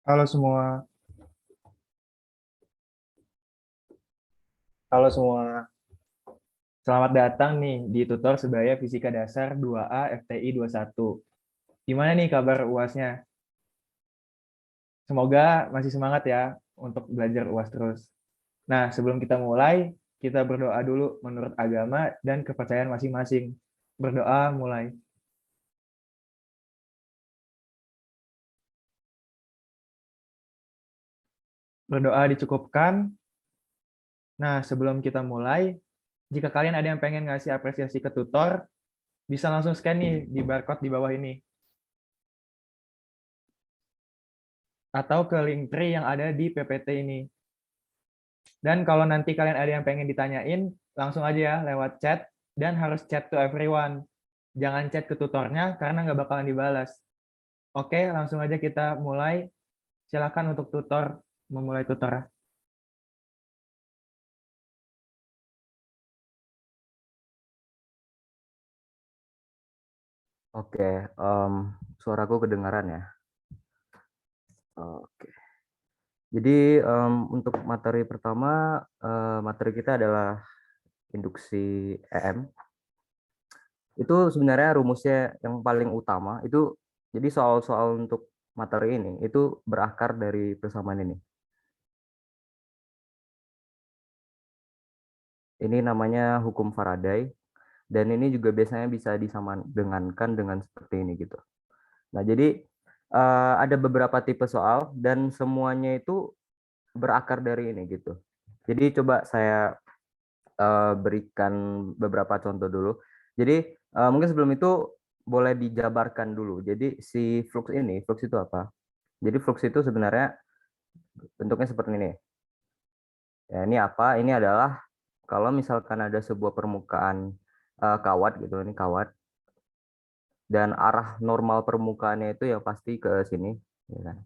Halo semua, halo semua. Selamat datang nih di tutor Sebaya Fisika Dasar 2A FTI 21. Gimana nih kabar UASnya? Semoga masih semangat ya untuk belajar UAS terus. Nah, sebelum kita mulai, kita berdoa dulu menurut agama dan kepercayaan masing-masing. Berdoa mulai. Berdoa dicukupkan. Nah, sebelum kita mulai, jika kalian ada yang pengen ngasih apresiasi ke tutor, bisa langsung scan nih di barcode di bawah ini. Atau ke link tree yang ada di PPT ini. Dan kalau nanti kalian ada yang pengen ditanyain, langsung aja ya lewat chat, dan harus chat to everyone. Jangan chat ke tutornya karena nggak bakalan dibalas. Oke, langsung aja kita mulai. Silakan untuk tutor memulai tutor. Oke, suaraku kedengaran ya. Oke. Jadi untuk materi pertama, materi kita adalah induksi EM. Itu sebenarnya rumusnya yang paling utama itu. Jadi soal-soal untuk materi ini itu berakar dari persamaan ini. Ini namanya hukum Faraday dan ini juga biasanya bisa disamakan dengan seperti ini gitu. Nah, jadi ada beberapa tipe soal dan semuanya itu berakar dari ini gitu. Jadi coba saya berikan beberapa contoh dulu. Jadi mungkin sebelum itu boleh dijabarkan dulu. Jadi si flux itu apa? Jadi flux itu sebenarnya bentuknya seperti ini. Ya, ini apa? Ini adalah kalau misalkan ada sebuah permukaan kawat gitu, ini kawat, dan arah normal permukaannya itu yang pasti ke sini, ya kan?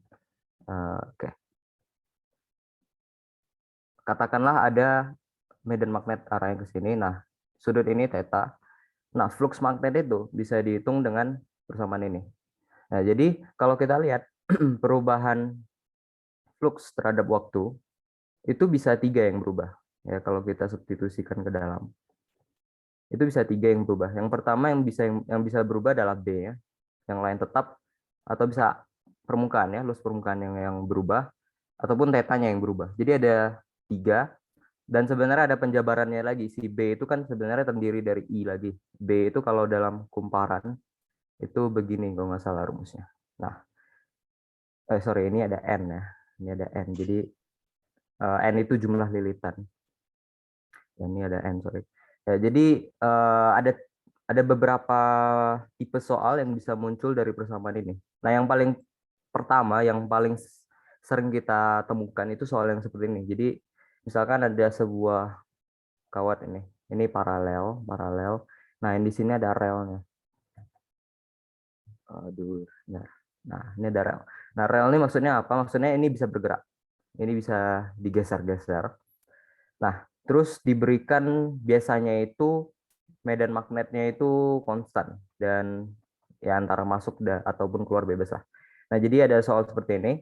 Oke. Katakanlah ada medan magnet arahnya ke sini. Nah, sudut ini theta. Nah, flux magnet itu bisa dihitung dengan persamaan ini. Nah, jadi kalau kita lihat perubahan flux terhadap waktu, itu bisa tiga yang berubah. Ya, kalau kita substitusikan ke dalam. Itu bisa tiga yang berubah. Yang pertama yang bisa berubah adalah B ya. Yang lain tetap, atau bisa permukaan ya, lus permukaan yang berubah, ataupun tetanya yang berubah. Jadi ada tiga. Dan sebenarnya ada penjabarannya lagi. Si B itu kan sebenarnya terdiri dari I lagi. B itu kalau dalam kumparan, itu begini kalau nggak salah rumusnya. Nah, sorry, ini ada N ya. Ini ada N. Jadi N itu jumlah lilitan. Ya, ini ada N, sorry. Ya, jadi ada beberapa tipe soal yang bisa muncul dari persamaan ini. Nah, yang paling pertama, yang paling sering kita temukan itu soal yang seperti ini. Jadi, misalkan ada sebuah kawat ini. Ini paralel, paralel. Nah, yang di sini ada relnya. Aduh, nah, nah ini ada rel. Nah, rel ini maksudnya apa? Maksudnya ini bisa bergerak. Ini bisa digeser-geser. Nah, terus diberikan biasanya itu medan magnetnya itu konstan dan ya antara masuk ataupun keluar bebas lah. Nah, jadi ada soal seperti ini.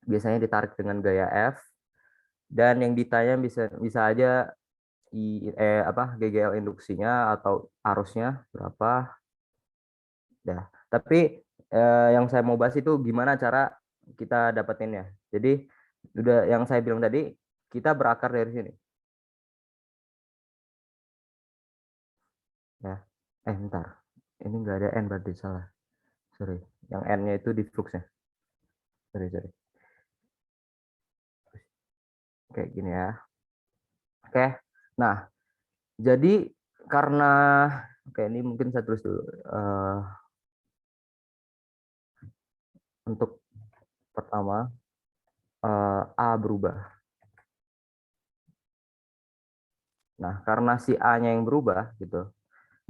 Biasanya ditarik dengan gaya F dan yang ditanya bisa bisa aja GGL induksinya atau arusnya berapa. Ya, tapi yang saya mau bahas itu gimana cara kita dapetinnya. Jadi udah yang saya bilang tadi, kita berakar dari sini. Ya, bentar. Ini enggak ada N berarti salah. Sorry. Yang N-nya itu di fluxnya. Sorry, sorry. Kayak gini ya. Oke. Nah, jadi karena oke, ini mungkin saya tulis dulu. Untuk pertama, A berubah. Nah, karena si A-nya yang berubah gitu.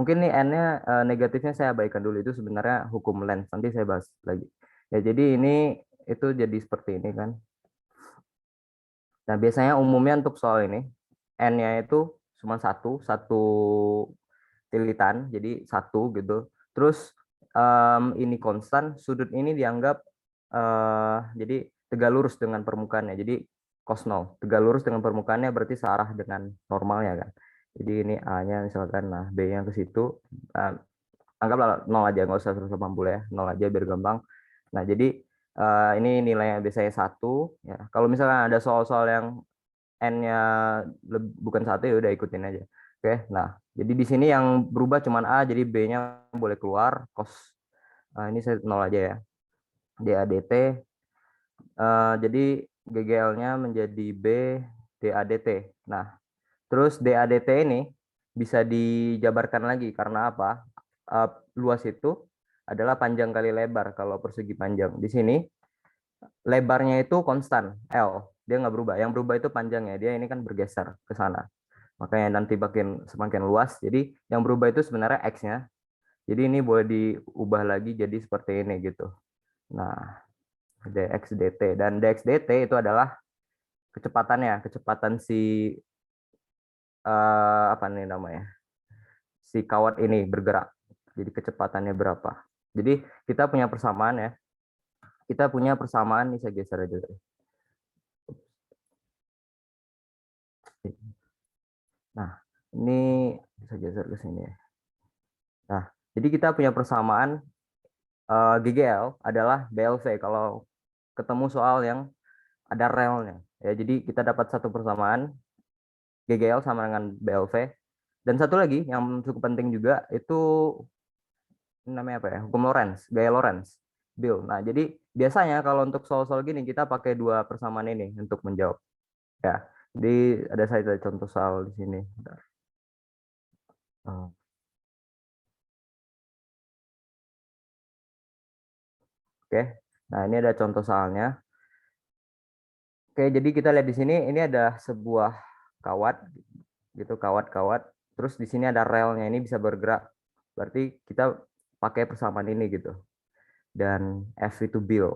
Mungkin nih N-nya negatifnya saya abaikan dulu, itu sebenarnya hukum Lenz. Nanti saya bahas lagi. Ya, jadi ini itu jadi seperti ini kan. Nah, biasanya umumnya untuk soal ini N-nya itu cuma satu, satu tilitan, jadi satu gitu. Terus ini konstan, sudut ini dianggap jadi tegak lurus dengan permukaannya. Jadi cos 0. Tegak lurus dengan permukaannya berarti searah dengan normalnya kan. Jadi ini A-nya misalkan, nah B-nya ke situ. Nah, anggaplah 0 aja, nggak usah 180 ya. 0 aja biar gampang. Nah, jadi ini nilainya biasanya 1. Ya. Kalau misalnya ada soal-soal yang N-nya bukan 1, ya udah ikutin aja. Oke, nah jadi di sini yang berubah cuma A, jadi B-nya boleh keluar. Cos, ini saya 0 aja ya. DADT, jadi GGL-nya menjadi B DADT. Nah, terus DADT ini bisa dijabarkan lagi karena apa? Luas itu adalah panjang kali lebar kalau persegi panjang. Di sini lebarnya itu konstan L, dia nggak berubah. Yang berubah itu panjangnya, dia ini kan bergeser ke sana. Makanya nanti semakin luas. Jadi yang berubah itu sebenarnya X-nya. Jadi ini boleh diubah lagi jadi seperti ini gitu. Nah, dx dt, dan dx dt itu adalah kecepatannya, kecepatan si apa nih namanya, si kawat ini bergerak. Jadi kecepatannya berapa. Jadi kita punya persamaan ya. Kita punya persamaan, ini saya geser aja. Nah, ini bisa geser ke sini ya. Nah, jadi kita punya persamaan GGL adalah BLV kalau ketemu soal yang ada relnya. Ya, jadi kita dapat satu persamaan GGL sama dengan BLV. Dan satu lagi yang cukup penting juga itu namanya apa ya? Hukum Lorentz, gaya Lorentz. Bill. Nah, jadi biasanya kalau untuk soal-soal gini kita pakai dua persamaan ini untuk menjawab. Ya. Jadi ada saya contoh soal di sini. Bentar. Oke. Nah, ini ada contoh soalnya. Oke, jadi kita lihat di sini ini ada sebuah kawat gitu, kawat-kawat. Terus di sini ada relnya, ini bisa bergerak. Berarti kita pakai persamaan ini gitu. Dan F itu Bill.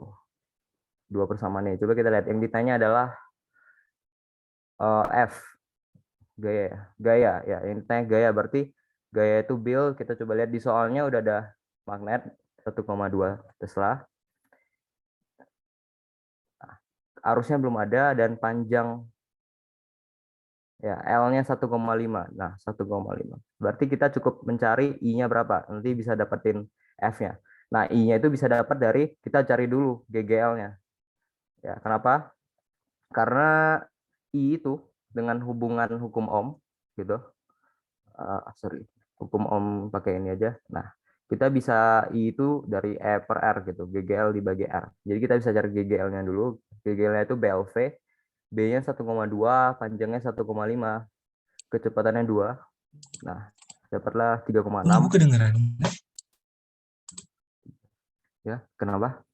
Dua persamaan ini. Coba kita lihat, yang ditanya adalah F, gaya. Gaya ya, yang ditanya gaya berarti gaya itu Bill. Kita coba lihat di soalnya udah ada magnet 1,2 Tesla. Arusnya belum ada dan panjang ya, L-nya 1,5. Nah, 1,5. Berarti kita cukup mencari I-nya berapa. Nanti bisa dapetin F-nya. Nah, I-nya itu bisa dapat dari kita cari dulu GGL-nya. Ya, kenapa? Karena I itu dengan hubungan hukum Ohm gitu. Sorry, hukum Ohm pakai ini aja. Nah, kita bisa I itu dari E per R gitu, GGL dibagi R. Jadi kita bisa cari GGL-nya dulu. GGL-nya itu BLV, B-nya 1,2, panjangnya 1,5, kecepatannya 2. Nah, dapatlah 3,6. Ibu kedengeran. Ya, kenapa?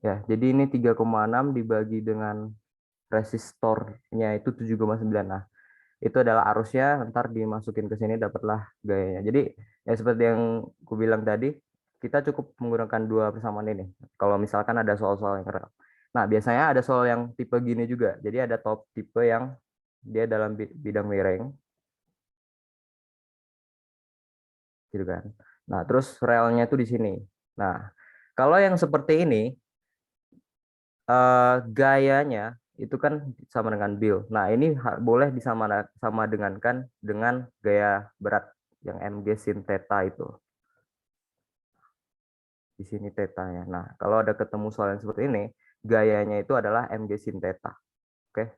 Ya, jadi ini 3,6 dibagi dengan resistornya itu 7,9. Nah, itu adalah arusnya, ntar dimasukin ke sini dapatlah gayanya. Jadi ya seperti yang aku bilang tadi, kita cukup menggunakan dua persamaan ini. Kalau misalkan ada soal-soal yang keren. Nah, biasanya ada soal yang tipe gini juga. Jadi ada top tipe yang dia dalam bidang miring, gitu kan. Nah, terus relnya itu di sini. Nah, kalau yang seperti ini, gayanya itu kan sama dengan Bill. Nah, ini boleh sama dengankan dengan gaya berat yang mg sin theta itu. Di sini tetanya. Nah, kalau ada ketemu soal yang seperti ini, gayanya itu adalah mg sin theta. Oke.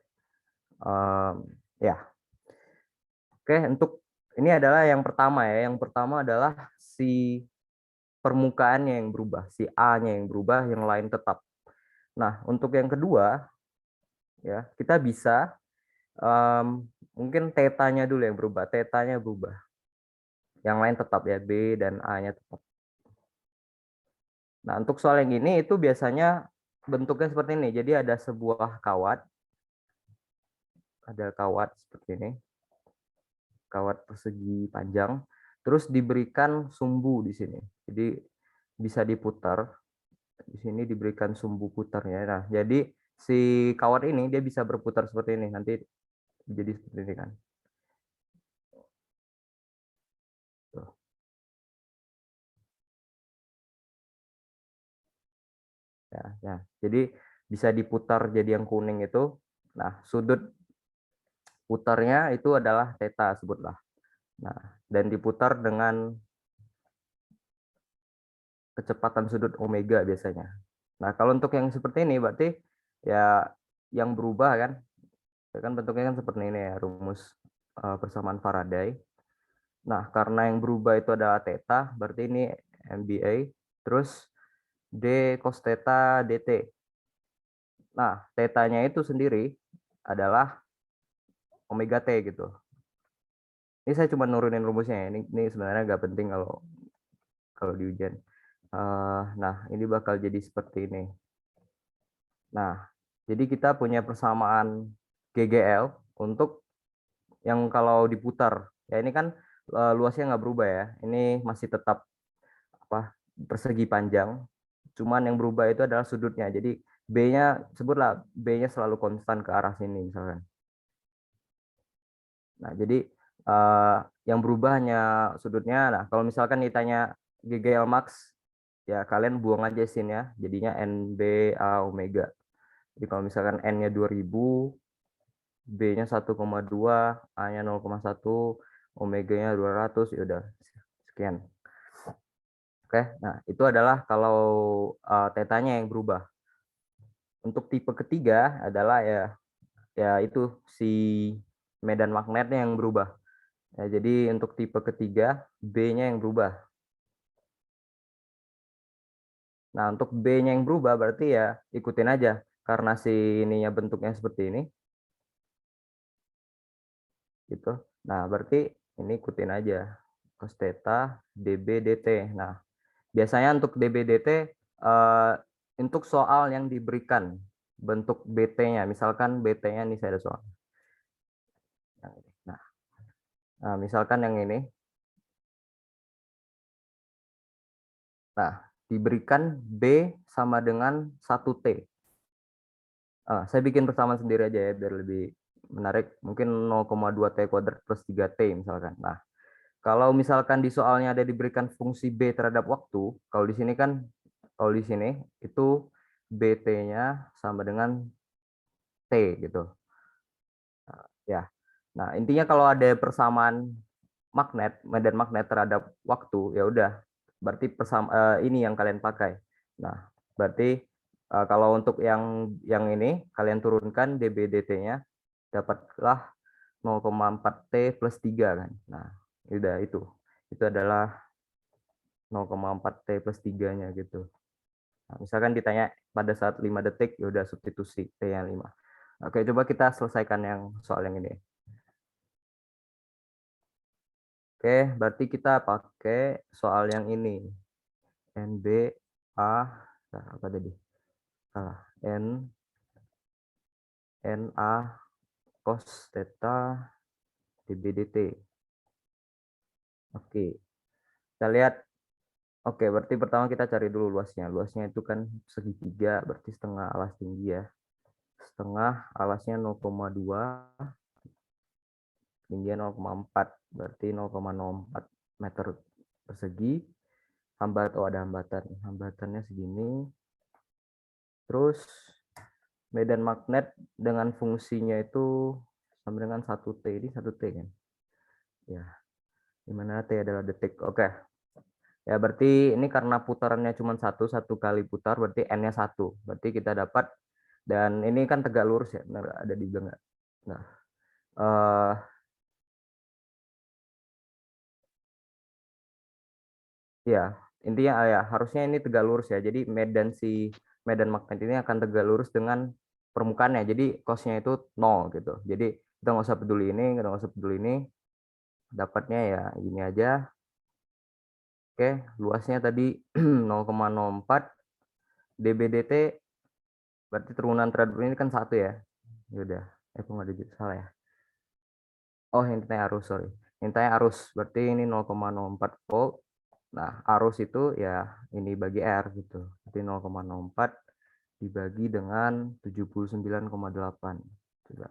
Ya. Oke, untuk ini adalah yang pertama ya. Yang pertama adalah si permukaannya yang berubah, si A-nya yang berubah, yang lain tetap. Nah, untuk yang kedua ya, kita bisa mungkin tetanya dulu yang berubah, tetanya berubah. Yang lain tetap ya, B dan A-nya tetap. Nah, untuk soal yang ini itu biasanya bentuknya seperti ini. Jadi ada sebuah kawat, ada kawat seperti ini, kawat persegi panjang, terus diberikan sumbu di sini. Jadi bisa diputar. Di sini diberikan sumbu putarnya. Nah, jadi si kawat ini dia bisa berputar seperti ini. Nanti jadi seperti ini kan. Tuh. Ya. Jadi bisa diputar jadi yang kuning itu. Nah, sudut putarnya itu adalah theta sebutlah. Nah, dan diputar dengan kecepatan sudut omega biasanya. Nah, kalau untuk yang seperti ini berarti ya yang berubah kan, bentuknya kan seperti ini ya, rumus persamaan Faraday. Nah, karena yang berubah itu adalah theta, berarti ini MBA, terus D cos theta dt. Nah, tetanya itu sendiri adalah omega t gitu. Ini saya cuma nurunin rumusnya ya. Ini sebenarnya nggak penting kalau di ujian. Nah, ini bakal jadi seperti ini. Nah, jadi kita punya persamaan GGL untuk yang kalau diputar. Ya ini kan luasnya nggak berubah ya. Ini masih tetap persegi panjang. Cuman yang berubah itu adalah sudutnya. Jadi B-nya, sebutlah B-nya selalu konstan ke arah sini misalkan. Nah, jadi yang berubah hanya sudutnya. Nah, kalau misalkan ditanya GGL max, ya kalian buang aja sinnya, jadinya NBA omega. Jadi kalau misalkan N-nya 2000, B-nya 1,2, A-nya 0,1, omega-nya 200, ya udah sekian. Oke, nah itu adalah kalau tetanya yang berubah. Untuk tipe ketiga adalah ya itu si medan magnetnya yang berubah. Ya, jadi untuk tipe ketiga, B-nya yang berubah. Nah, untuk B-nya yang berubah berarti ya ikutin aja. Karena si ininya bentuknya seperti ini. Gitu. Nah, berarti ini ikutin aja. Cos theta, dB, dt. Nah, biasanya untuk dB, dt, untuk soal yang diberikan bentuk BT-nya. Misalkan BT-nya nih saya ada soal. Nah, misalkan yang ini. Nah, diberikan B sama dengan 1T. Saya bikin persamaan sendiri aja ya, biar lebih menarik. Mungkin 0,2 T kuadrat plus 3T misalkan. Nah, kalau misalkan di soalnya ada diberikan fungsi B terhadap waktu, kalau di sini kan, kalau di sini itu BT-nya sama dengan T gitu. Ya. Nah, intinya kalau ada persamaan medan magnet terhadap waktu, ya udah, berarti ini yang kalian pakai. Nah, berarti kalau untuk yang ini kalian turunkan dB dt-nya, dapatlah 0,4 T plus 3 kan. Nah, udah itu. Itu adalah 0,4 T plus 3-nya gitu. Nah, misalkan ditanya pada saat 5 detik, ya udah substitusi T yang 5. Oke, coba kita selesaikan yang soal yang ini. Oke, berarti kita pakai soal yang ini. NBA, apa tadi? NA cos theta dB dt. Oke, kita lihat. Oke, berarti pertama kita cari dulu luasnya. Luasnya itu kan segitiga, berarti setengah alas tinggi ya. Setengah alasnya 0,2, tingginya 0,4, berarti 0,04 meter persegi. Ada hambatan. Hambatannya segini. Terus medan magnet dengan fungsinya itu sama dengan 1T. Ini 1T kan? Ya, dimana T adalah detik. Oke. Ya, berarti ini karena putarannya cuma satu kali putar, berarti N-nya 1. Berarti kita dapat, dan ini kan tegak lurus ya, benar ada di belakang. Nah, ya, intinya ya harusnya ini tegak lurus ya. Jadi medan magnet ini akan tegak lurus dengan permukaannya. Jadi cosnya itu 0 gitu. Jadi kita nggak usah peduli ini, kita nggak usah peduli ini. Dapatnya ya gini aja. Oke, luasnya tadi 0,04 dB dt, berarti turunan terhadap ini kan 1 ya. Ya udah, kok nggak ada salah ya. Oh, yang ditanya arus, sorry. Yang ditanya arus, berarti ini 0,04 volt. Nah, arus itu ya ini bagi R gitu. Jadi 0,04 dibagi dengan 79,8. Coba.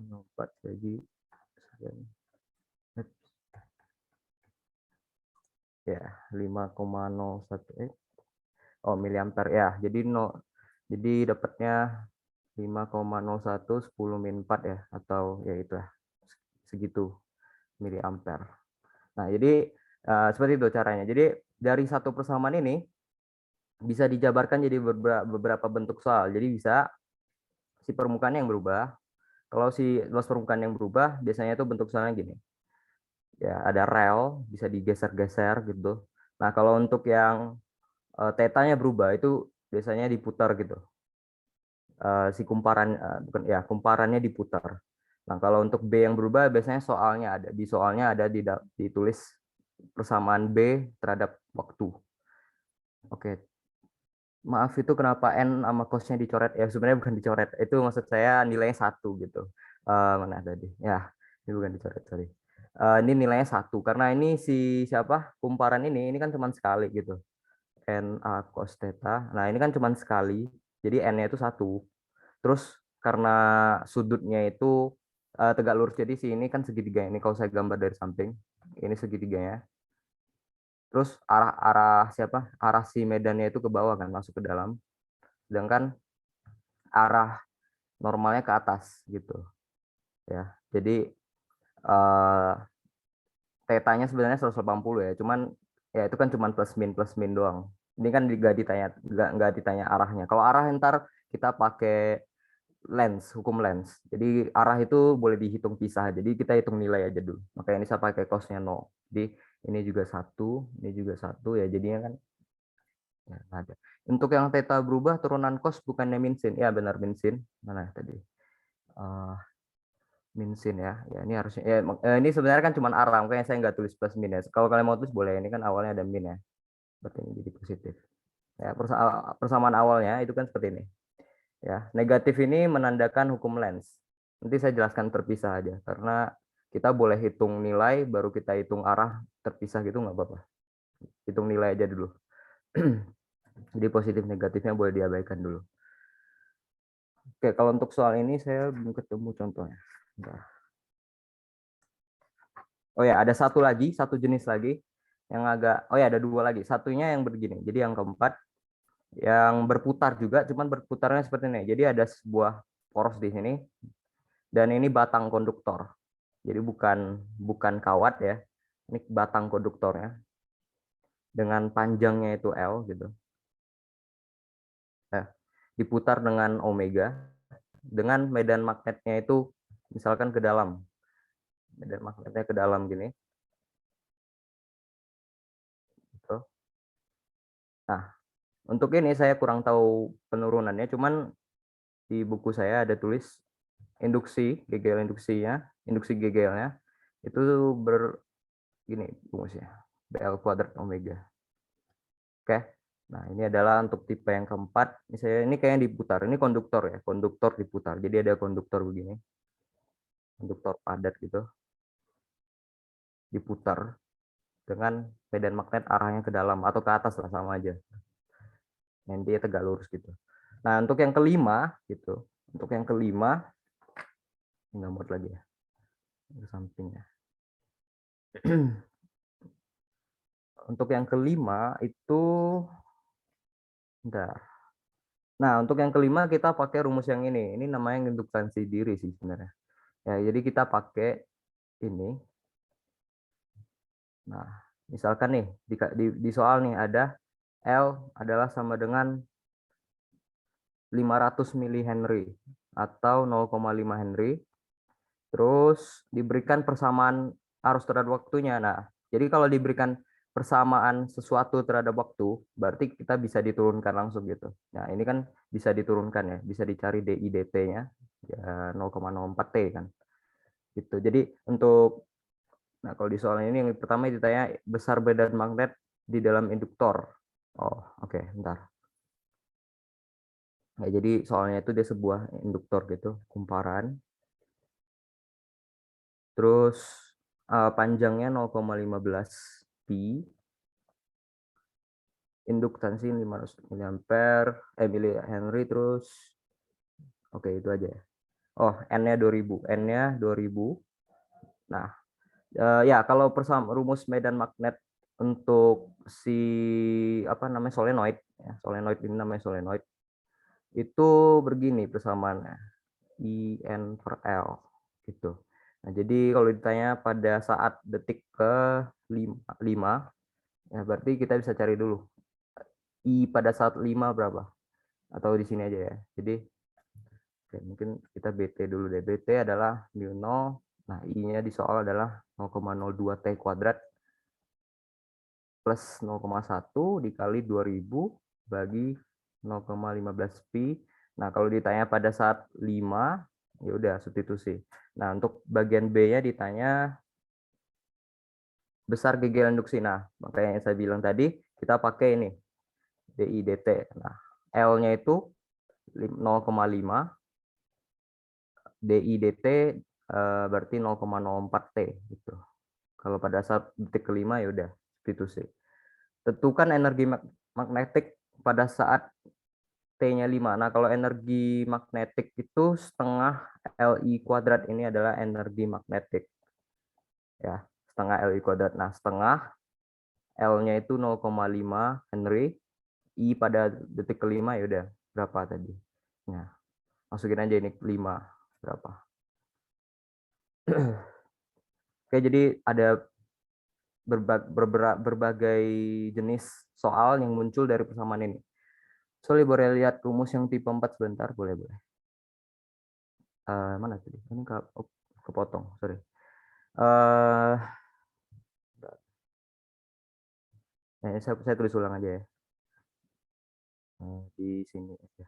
0,4 bagi ya 5,01 Oh, miliampere ya. Jadi dapatnya 5,01 10 min 4 ya, atau ya itu ya, segitu miliampere. Nah, jadi seperti itu caranya. Jadi dari satu persamaan ini bisa dijabarkan jadi beberapa bentuk soal. Jadi bisa si permukaan yang berubah. Kalau si luas permukaan yang berubah, biasanya itu bentuk soalnya gini. Ya, ada rel, bisa digeser-geser gitu. Nah, kalau untuk yang tetanya berubah, itu biasanya diputar gitu. Si kumparan, bukan ya, kumparannya diputar. Nah, kalau untuk B yang berubah, biasanya soalnya ada ditulis persamaan B terhadap waktu. Oke, maaf itu kenapa N sama cos-nya dicoret ya, sebenarnya bukan dicoret, itu maksud saya nilainya 1 gitu. Mana tadi ya, ini bukan dicoret, sorry. Ini nilainya 1 karena ini si siapa kumparan ini kan cuma sekali gitu, N A cos theta. Nah, ini kan cuma sekali, jadi N-nya itu 1. Terus karena sudutnya itu tegak lurus, jadi si ini kan segitiga, ini kalau saya gambar dari samping, ini segitiganya. Terus arah si medannya itu ke bawah kan, masuk ke dalam. Sedangkan arah normalnya ke atas gitu. Ya. Jadi tetanya sebenarnya 180 ya, cuman ya itu kan cuman plus min doang. Ini kan nggak ditanya arahnya. Kalau arah ntar kita pakai hukum lens. Jadi arah itu boleh dihitung pisah. Jadi kita hitung nilai aja dulu. Makanya ini saya pakai cosnya 0. Jadi ini juga 1, ini juga 1 ya, jadinya kan ya, ada. Untuk yang theta berubah turunan cos bukannya min sin. Ya benar min sin. Mana tadi? Min sin ya. Ya ini harusnya ya, ini sebenarnya kan cuma arah, makanya saya nggak tulis plus min ya. Kalau kalian mau tulis boleh. Ini kan awalnya ada min ya. Berarti ini jadi positif. Ya, persamaan awalnya itu kan seperti ini. Ya, negatif ini menandakan hukum lens. Nanti saya jelaskan terpisah aja, karena kita boleh hitung nilai, baru kita hitung arah terpisah gitu nggak apa-apa. Hitung nilai aja dulu. Jadi positif negatifnya boleh diabaikan dulu. Oke, kalau untuk soal ini saya belum ketemu contohnya. Bentar. Oh ya, ada satu jenis lagi yang oh ya, ada 2 lagi. Satunya yang begini. Jadi yang keempat yang berputar juga, cuman berputarnya seperti ini. Jadi ada sebuah poros di sini dan ini batang konduktor. Jadi bukan kawat ya. Ini batang konduktornya dengan panjangnya itu L gitu. Nah, diputar dengan omega dengan medan magnetnya itu misalkan ke dalam. Medan magnetnya ke dalam gini. Gitu. Nah, untuk ini saya kurang tahu penurunannya, cuman di buku saya ada tulis GGL induksi GGL-nya itu gini rumusnya, BL kuadrat omega. Oke. Nah, ini adalah untuk tipe yang keempat. Ini kayaknya diputar. Ini konduktor ya, konduktor diputar. Jadi ada konduktor begini. Konduktor padat gitu. Diputar dengan medan magnet arahnya ke dalam atau ke atas lah, sama aja. Yang dia tegak lurus gitu. Nah, untuk yang kelima gitu. Untuk yang kelima nggak muat lagi ya. Ke sampingnya. Untuk yang kelima itu bentar. Nah, untuk yang kelima kita pakai rumus yang ini. Ini namanya induktansi diri sih sebenarnya. Ya, jadi kita pakai ini. Nah, misalkan nih di soal nih ada L adalah sama dengan 500 mH atau 0,5 Henry. Terus diberikan persamaan arus terhadap waktunya. Nah, jadi kalau diberikan persamaan sesuatu terhadap waktu, berarti kita bisa diturunkan langsung gitu. Nah, ini kan bisa diturunkan ya, bisa dicari DI DT-nya ya 0,04 T kan. Gitu. Jadi kalau di soal ini yang pertama ditanya besar medan magnet di dalam induktor. Oh, oke, bentar. Nah, jadi soalnya itu dia sebuah induktor gitu, kumparan. Terus panjangnya 0,15 pi, induktansi 500 mAh, terus oke itu aja ya. Oh, N-nya 2000. Nah, ya kalau rumus medan magnet untuk si solenoid, ya, solenoid ini namanya solenoid, itu begini persamaannya, IN per L gitu. Nah, jadi kalau ditanya pada saat detik ke 5 ya berarti kita bisa cari dulu I pada saat 5 berapa, atau di sini aja ya. Jadi oke, mungkin kita BT dulu deh. BT adalah mu 0. Nah, I-nya di soal adalah 0,02 T kuadrat plus 0,1 dikali 2000 bagi 0,15 pi. Nah, kalau ditanya pada saat 5, ya udah substitusi. Nah, untuk bagian B-nya ditanya besar gegel induksi. Nah, makanya yang saya bilang tadi, kita pakai ini, DI dt. Nah, L-nya itu 0,5, DI dt berarti 0,04 T gitu. Kalau pada saat detik kelima ya udah substitusi. Tentukan energi magnetik pada saat T-nya 5. Nah, kalau energi magnetik itu setengah Li kuadrat, ini adalah energi magnetik. Ya, setengah Li kuadrat. Nah, setengah L-nya itu 0,5 Henry. I pada detik kelima ya udah berapa tadi? Nah, masukin aja ini 5 berapa. Oke, jadi ada berbagai jenis soal yang muncul dari persamaan ini. Sorry, boleh lihat rumus yang tipe 4 sebentar? Boleh. Mana tadi? Ini kepotong, sorry. Saya tulis ulang aja ya. Di sini aja.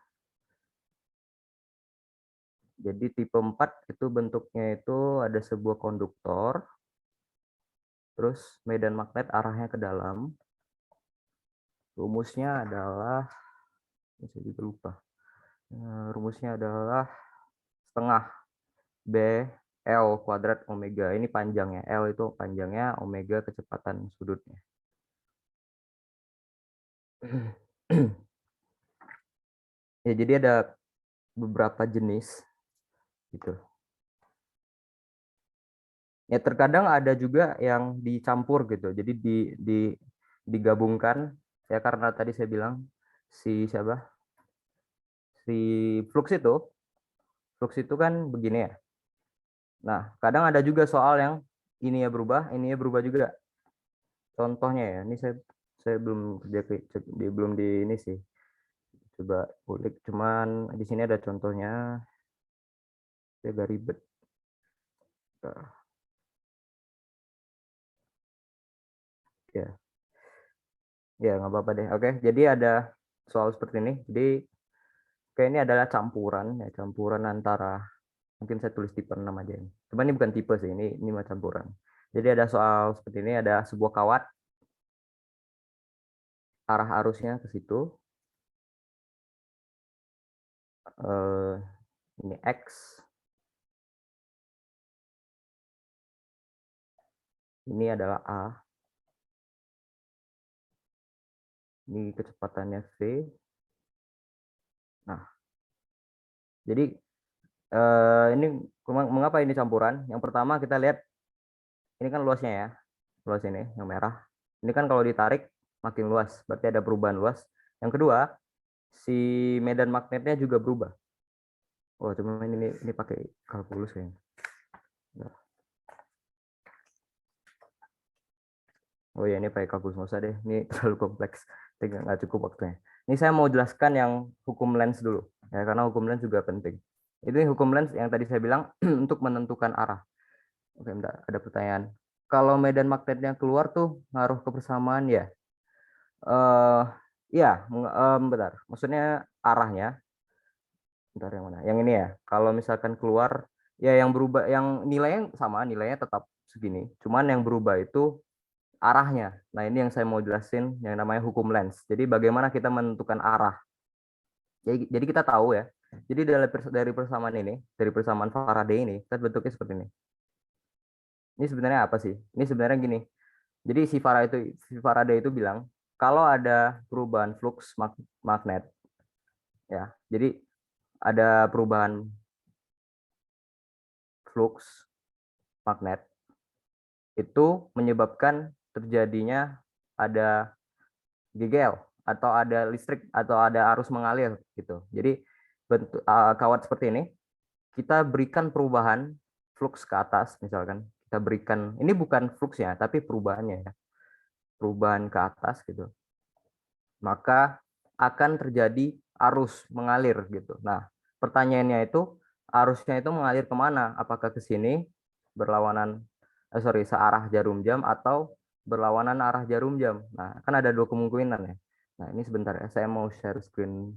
Jadi tipe 4 itu bentuknya itu ada sebuah konduktor, terus medan magnet arahnya ke dalam. Rumusnya adalah, saya juga lupa. Rumusnya adalah setengah B L kuadrat omega. Ini panjangnya, L itu panjangnya, omega kecepatan sudutnya. Ya, jadi ada beberapa jenis gitu. Ya, terkadang ada juga yang dicampur gitu. Jadi digabungkan ya, karena tadi saya bilang si flux itu kan begini ya. Nah, kadang ada juga soal yang ini ya berubah juga. Contohnya ya, ini saya belum belum di ini sih. Coba ulik, cuman di sini ada contohnya. Saya agak ribet. Ya. Ya, nggak apa-apa deh. Oke, jadi ada soal seperti ini. Jadi kayak ini adalah campuran antara, mungkin saya tulis tipe 6 aja ini. Cuman ini bukan tipe sih, ini mah campuran. Jadi ada soal seperti ini, ada sebuah kawat, arah arusnya ke situ. Ini X. Ini adalah A. Ini kecepatannya V. Nah, jadi ini mengapa ini campuran? Yang pertama kita lihat, ini kan luasnya ya, luas ini yang merah. Ini kan kalau ditarik makin luas, berarti ada perubahan luas. Yang kedua, si medan magnetnya juga berubah. Oh, cuma ini pakai kalkulus kayaknya. Nah. Oh ya, ini pakai kalkulus, nggak usah deh. Ini terlalu kompleks, nggak cukup waktunya. Ini saya mau jelaskan yang hukum Lenz dulu, ya, karena hukum Lenz juga penting. Itu hukum Lenz yang tadi saya bilang untuk menentukan arah. Oke, bentar, ada pertanyaan. Kalau medan magnetnya keluar tuh ngaruh ke persamaan ya? Ya, bentar. Maksudnya arahnya. Bentar, yang mana? Yang ini ya. Kalau misalkan keluar, ya yang berubah, yang nilainya sama, nilainya tetap segini. Cuman yang berubah itu arahnya. Nah, ini yang saya mau jelasin, yang namanya hukum Lenz. Jadi bagaimana kita menentukan arah. Jadi kita tahu ya. Jadi dari persamaan ini, dari persamaan Faraday ini, kan bentuknya seperti ini. Ini sebenarnya apa sih? Ini sebenarnya gini. Jadi si Faraday itu bilang kalau ada perubahan flux magnet, ya. Jadi ada perubahan flux magnet itu menyebabkan terjadinya ada GGL atau ada listrik atau ada arus mengalir gitu. Jadi bentuk kawat seperti ini kita berikan perubahan flux ke atas misalkan. Kita berikan, ini bukan fluxnya tapi perubahannya ya. Perubahan ke atas gitu. Maka akan terjadi arus mengalir gitu. Nah, pertanyaannya itu arusnya itu mengalir kemana? Apakah ke sini berlawanan, searah jarum jam atau berlawanan arah jarum jam? Nah, kan ada dua kemungkinan ya. Nah, ini sebentar ya, saya mau share screen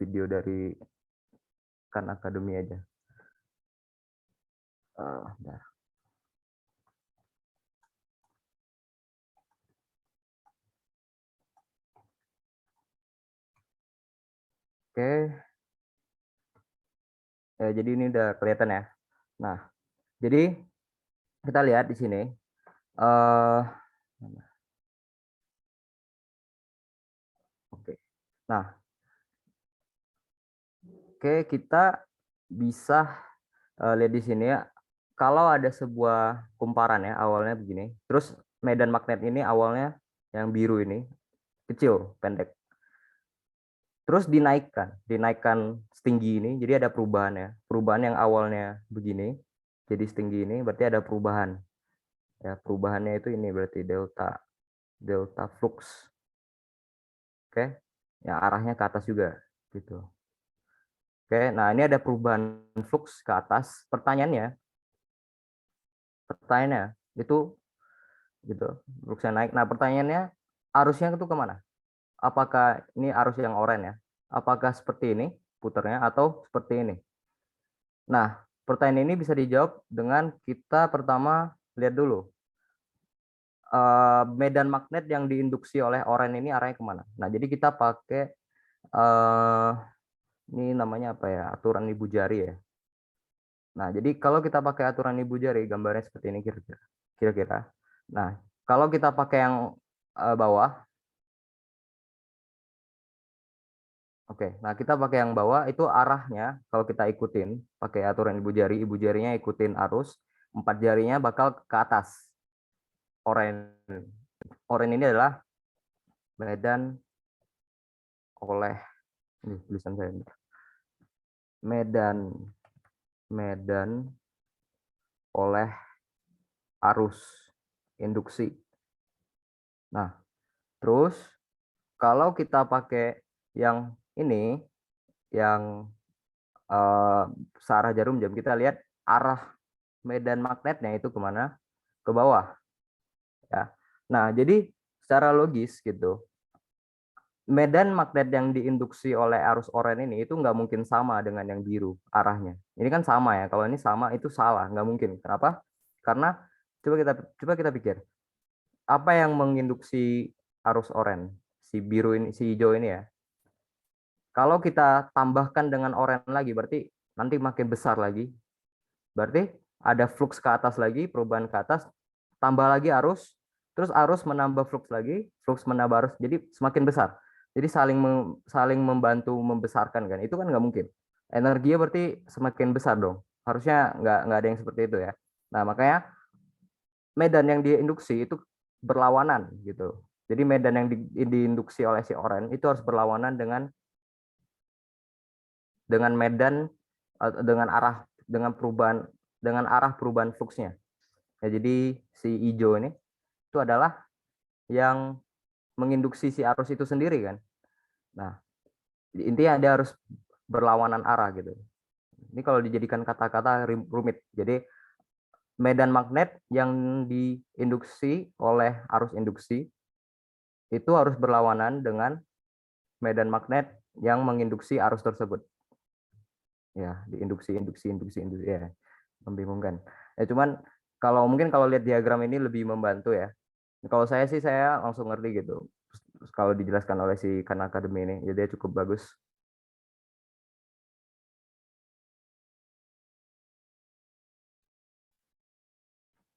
video dari Khan Academy aja. Bentar. Oke, jadi ini udah kelihatan ya. Nah, jadi kita lihat di sini. Oke. Nah, kita bisa lihat di sini ya. Kalau ada sebuah kumparan ya, awalnya begini. Terus medan magnet ini awalnya yang biru ini kecil, pendek. Terus dinaikkan setinggi ini. Jadi ada perubahan ya. Perubahan yang awalnya begini, jadi setinggi ini berarti ada perubahan. Ya, perubahannya itu ini berarti delta flux. Oke. Ya, arahnya ke atas juga gitu. Oke, nah ini ada perubahan flux ke atas. Pertanyaannya itu gitu, fluxnya naik. Nah, pertanyaannya arusnya itu kemana? Apakah ini arus yang oranye ya? Apakah seperti ini putarnya atau seperti ini? Nah, pertanyaan ini bisa dijawab dengan kita pertama lihat dulu medan magnet yang diinduksi oleh oranye ini arahnya kemana. Nah, jadi kita pakai ini namanya apa ya? Aturan ibu jari ya. Nah, jadi kalau kita pakai aturan ibu jari, gambarnya seperti ini kira-kira. Nah, kalau kita pakai yang bawah, oke, nah kita pakai yang bawah itu arahnya kalau kita ikutin pakai aturan ibu jarinya ikutin arus, 4 jarinya bakal ke atas. Oranye ini adalah medan oleh ini tulisan saya. Medan oleh arus induksi. Nah, terus kalau kita pakai yang ini yang searah jarum jam, kita lihat arah medan magnetnya itu kemana? Ke bawah. Ya. Nah, jadi secara logis gitu, medan magnet yang diinduksi oleh arus oranye ini itu nggak mungkin sama dengan yang biru arahnya. Ini kan sama ya. Kalau ini sama itu salah, nggak mungkin. Kenapa? Karena coba kita pikir, apa yang menginduksi arus oranye? Si biru ini, si hijau ini ya. Kalau kita tambahkan dengan oranye lagi, berarti nanti makin besar lagi. Berarti ada flux ke atas lagi, perubahan ke atas, tambah lagi arus, terus arus menambah flux lagi, flux menambah arus, jadi semakin besar. Jadi saling membantu membesarkan kan, itu kan nggak mungkin. Energinya berarti semakin besar dong. Harusnya nggak ada yang seperti itu ya. Nah, makanya medan yang diinduksi itu berlawanan gitu. Jadi medan yang diinduksi oleh si oranye itu harus berlawanan dengan medan dengan arah perubahan fluxnya. Ya, jadi si hijau ini itu adalah yang menginduksi si arus itu sendiri kan. Nah, intinya dia harus berlawanan arah gitu. Ini kalau dijadikan kata-kata rumit. Jadi medan magnet yang diinduksi oleh arus induksi itu harus berlawanan dengan medan magnet yang menginduksi arus tersebut. Ya, induksi ya, membingungkan. Ya cuman kalau lihat diagram ini lebih membantu ya. Kalau saya sih saya langsung ngerti gitu. Kalau dijelaskan oleh si Khan Academy ini, jadi dia cukup bagus.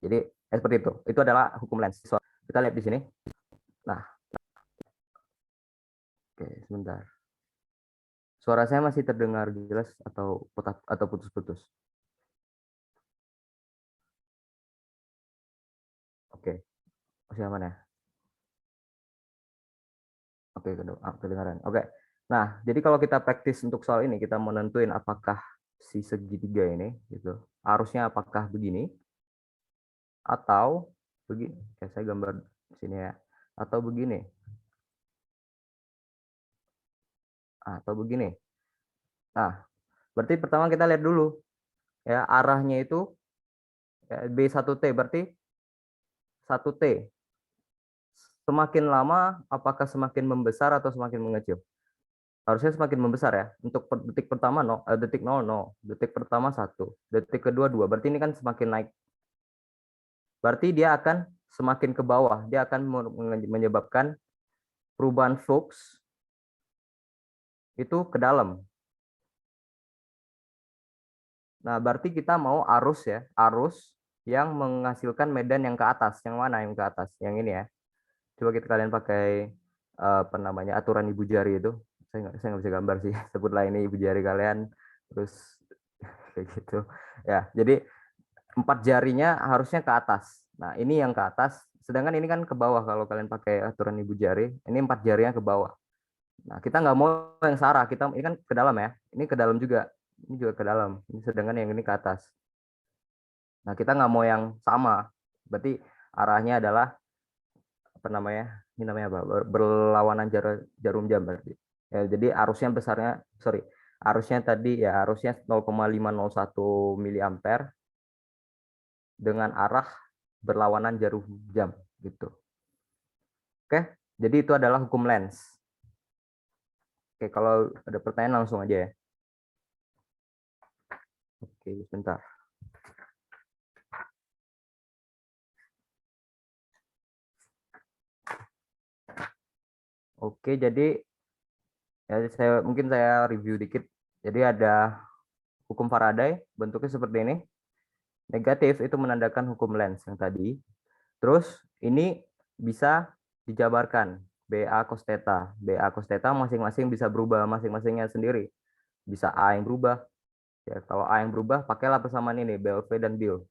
Jadi seperti itu. Itu adalah hukum Lenz. Kita lihat di sini. Nah, oke, sebentar. Suara saya masih terdengar jelas atau putus-putus? Oke, masih aman ya? Oke, kedengaran. Oke. Nah, jadi kalau kita praktis untuk soal ini, kita mau nentuin apakah si segitiga ini, gitu, arusnya apakah begini atau begini. Oke, saya gambar di sini ya. Atau begini. Atau begini. Nah, berarti pertama kita lihat dulu ya arahnya itu ya, B1T berarti 1T. Semakin lama apakah semakin membesar atau semakin mengecil? Harusnya semakin membesar ya. Untuk detik pertama detik 0 0, detik pertama 1, detik kedua 2. Berarti ini kan semakin naik. Berarti dia akan semakin ke bawah, dia akan menyebabkan perubahan flux itu ke dalam. Nah, berarti kita mau arus ya, arus yang menghasilkan medan yang ke atas. Yang mana yang ke atas? Yang ini ya. Coba kita kalian pakai apa namanya aturan ibu jari itu. Saya nggak bisa gambar sih. Sebutlah ini ibu jari kalian. Terus kayak gitu. Ya, jadi 4 jarinya harusnya ke atas. Nah, ini yang ke atas. Sedangkan ini kan ke bawah kalau kalian pakai aturan ibu jari. Ini 4 jarinya ke bawah. Nah, kita nggak mau yang sarah. Ini kan ke dalam ya. Ini ke dalam juga. Ini juga ke dalam. Ini sedangkan yang ini ke atas. Nah, kita nggak mau yang sama. Berarti arahnya adalah apa namanya? Ini namanya apa? Berlawanan jarum jam berarti. Ya, jadi arusnya besarnya, arusnya tadi ya arusnya 0,501 miliampere dengan arah berlawanan jarum jam gitu. Oke, jadi itu adalah hukum Lenz. Oke, kalau ada pertanyaan langsung aja ya. Oke, sebentar. Oke, jadi ya mungkin saya review dikit. Jadi ada hukum Faraday, bentuknya seperti ini. Negatif itu menandakan hukum Lenz yang tadi. Terus ini bisa dijabarkan BA cos theta. BA cos theta masing-masing bisa berubah masing-masingnya sendiri. Bisa A yang berubah. Ya, kalau A yang berubah, pakailah persamaan ini, BLV dan BIL.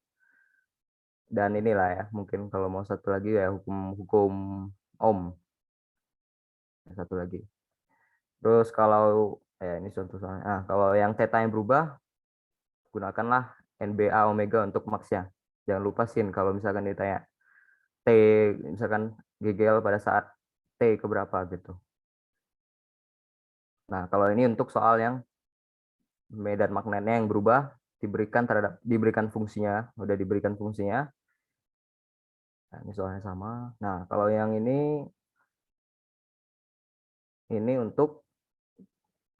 Dan inilah ya, mungkin kalau mau satu lagi ya hukum Ohm. Satu lagi. Terus kalau ya ini contoh soalnya. Nah, kalau yang theta yang berubah, gunakanlah NBA omega untuk max-nya. Jangan lupa sin kalau misalkan ditanya T, misalkan GGL pada saat T keberapa gitu. Nah, kalau ini untuk soal yang medan magnetnya yang berubah diberikan fungsinya, udah diberikan fungsinya. Nah, ini soalnya sama. Nah, kalau yang ini untuk